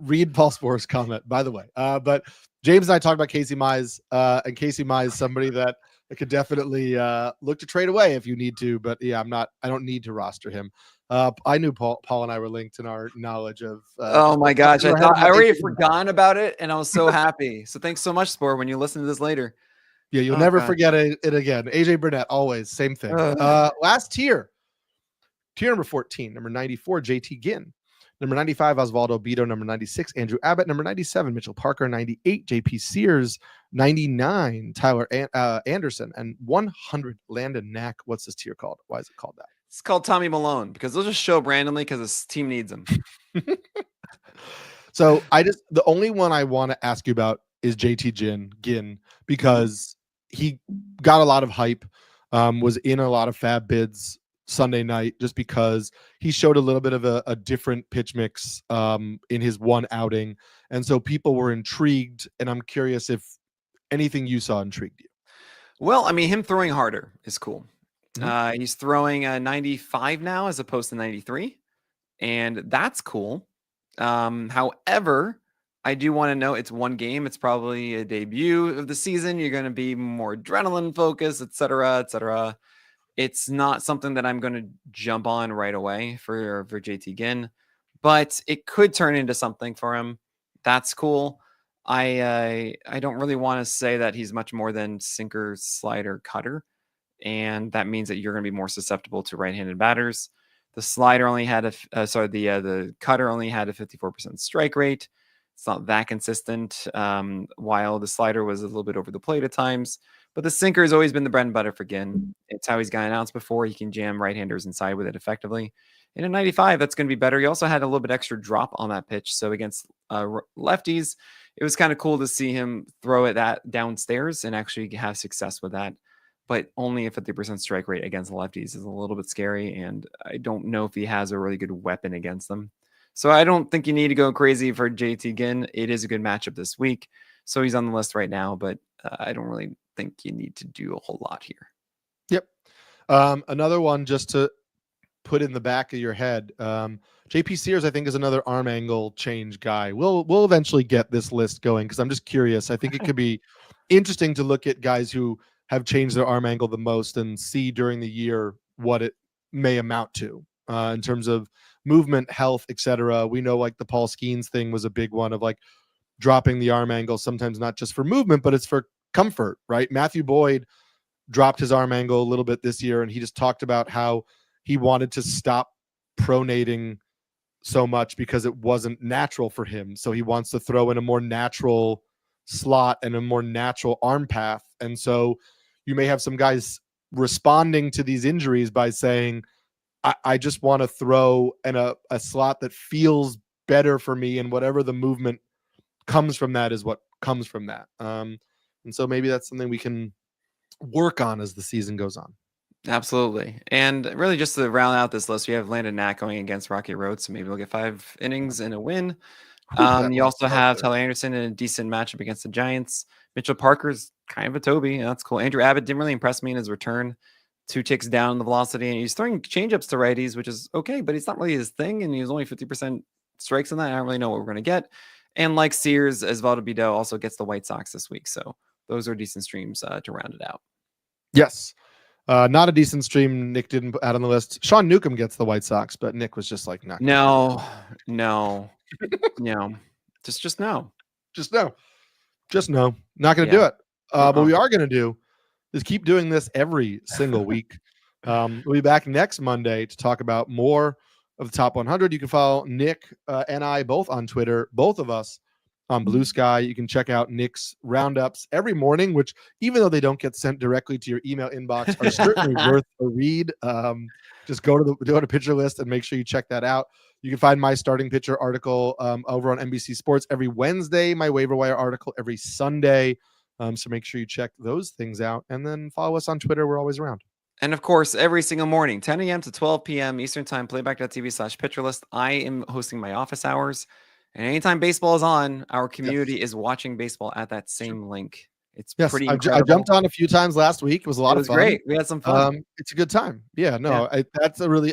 S1: read Paul Spohr's comment, by the way. But James and I talked about Casey Mize, and Casey Mize, somebody that I could definitely look to trade away if you need to. But yeah, I don't need to roster him. I knew Paul and I were linked in our knowledge of.
S2: Oh my gosh. I already forgotten about it, and I was so happy. So thanks so much, Spohr, when you listen to this later.
S1: Yeah, you'll never forget it again. AJ Burnett, always same thing. Last tier number 14, number 94, JT Ginn, Number 95, Oswaldo Beto. Number 96, Andrew Abbott. Number 97, Mitchell Parker. 98, JP Sears. 99, Tyler Anderson. And 100, Landon Roupp. What's this tier called? Why is it called that?
S2: It's called Tommy Malone because they'll just show up randomly because his team needs him.
S1: So the only one I want to ask you about is JT Ginn because he got a lot of hype, was in a lot of fab bids Sunday night just because he showed a little bit of a different pitch mix in his one outing. And so people were intrigued, and I'm curious if anything you saw intrigued you.
S2: Well, I mean, him throwing harder is cool. He's throwing 95 now as opposed to 93, and that's cool. However, I do want to know it's one game. It's probably a debut of the season. You're going to be more adrenaline focused, et cetera, et cetera. It's not something that I'm going to jump on right away for JT Ginn, but it could turn into something for him. That's cool. I don't really want to say that he's much more than sinker, slider, cutter, and that means that you're going to be more susceptible to right-handed batters. The slider only had the cutter only had a 54% strike rate. It's not that consistent, while the slider was a little bit over the plate at times. But the sinker has always been the bread and butter for Ginn. It's how he's gotten outs before. He can jam right-handers inside with it effectively. In a 95, that's going to be better. He also had a little bit extra drop on that pitch. So against lefties, it was kind of cool to see him throw it that downstairs and actually have success with that. But only a 50% strike rate against the lefties is a little bit scary. And I don't know if he has a really good weapon against them. So I don't think you need to go crazy for JT Ginn. It is a good matchup this week. So he's on the list right now, but I don't really think you need to do a whole lot here.
S1: Yep. Another one just to put in the back of your head. JP Sears, I think, is another arm angle change guy. We'll eventually get this list going because I'm just curious. I think it could be interesting to look at guys who have changed their arm angle the most and see during the year what it may amount to in terms of movement, health, etc. We know like the Paul Skeens thing was a big one of like dropping the arm angle, sometimes not just for movement, but it's for comfort, right? Matthew Boyd dropped his arm angle a little bit this year, and he just talked about how he wanted to stop pronating so much because it wasn't natural for him. So he wants to throw in a more natural slot and a more natural arm path. And so you may have some guys responding to these injuries by saying, I just want to throw in a slot that feels better for me, and whatever the movement comes from that is what comes from that. And so maybe that's something we can work on as the season goes on.
S2: Absolutely. And really just to round out this list, we have Landon Roupp going against Rocky Road, so maybe we'll get 5 innings and a win. You also have Tyler Anderson in a decent matchup against the Giants. Mitchell Parker's kind of a Toby. That's cool. Andrew Abbott didn't really impress me in his return. 2 ticks down the velocity, and he's throwing changeups to righties, which is okay, but it's not really his thing, and he's only 50% strikes on that. I don't really know what we're going to get. And like Sears, Oswaldo Beto also gets the White Sox this week, so those are decent streams to round it out.
S1: Yes. Not a decent stream Nick didn't put out on the list. Sean Newcomb gets the White Sox, but Nick was just like,
S2: no. Just no.
S1: Just no. Not going to do it. But we are going to do is keep doing this every single week. We'll be back next Monday to talk about more of the top 100. You can follow Nick and I both on Twitter, both of us on Blue Sky. You can check out Nick's roundups every morning, which even though they don't get sent directly to your email inbox, are certainly worth a read. Just go to Pitcher List and make sure you check that out. You can find my starting pitcher article over on NBC Sports every Wednesday, my waiver wire article every Sunday. So make sure you check those things out, and then follow us on Twitter. We're always around.
S2: And of course, every single morning, 10 a.m. to 12 p.m. Eastern Time, playback.tv/pitcherlist. I am hosting my office hours. And anytime baseball is on, our community is watching baseball at that same link. It's pretty incredible.
S1: I jumped on a few times last week. It was a lot of fun.
S2: Great. We had some fun.
S1: It's a good time. Yeah, no, yeah.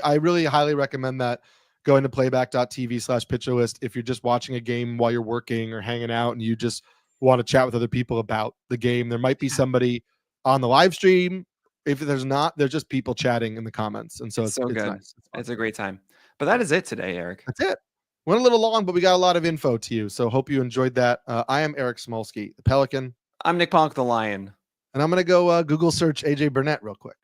S1: I really highly recommend that. Going to playback.tv/pitcherlist if you're just watching a game while you're working or hanging out and you just want to chat with other people about the game. There might be somebody on the live stream. If there's not, there's just people chatting in the comments. And so it's
S2: good.
S1: Nice.
S2: It's a great time. But that is it today, Eric.
S1: That's it. Went a little long, but we got a lot of info to you. So hope you enjoyed that. I am Eric Smolsky, the Pelican.
S2: I'm Nick Ponk, the Lion.
S1: And I'm going to go Google search AJ Burnett real quick.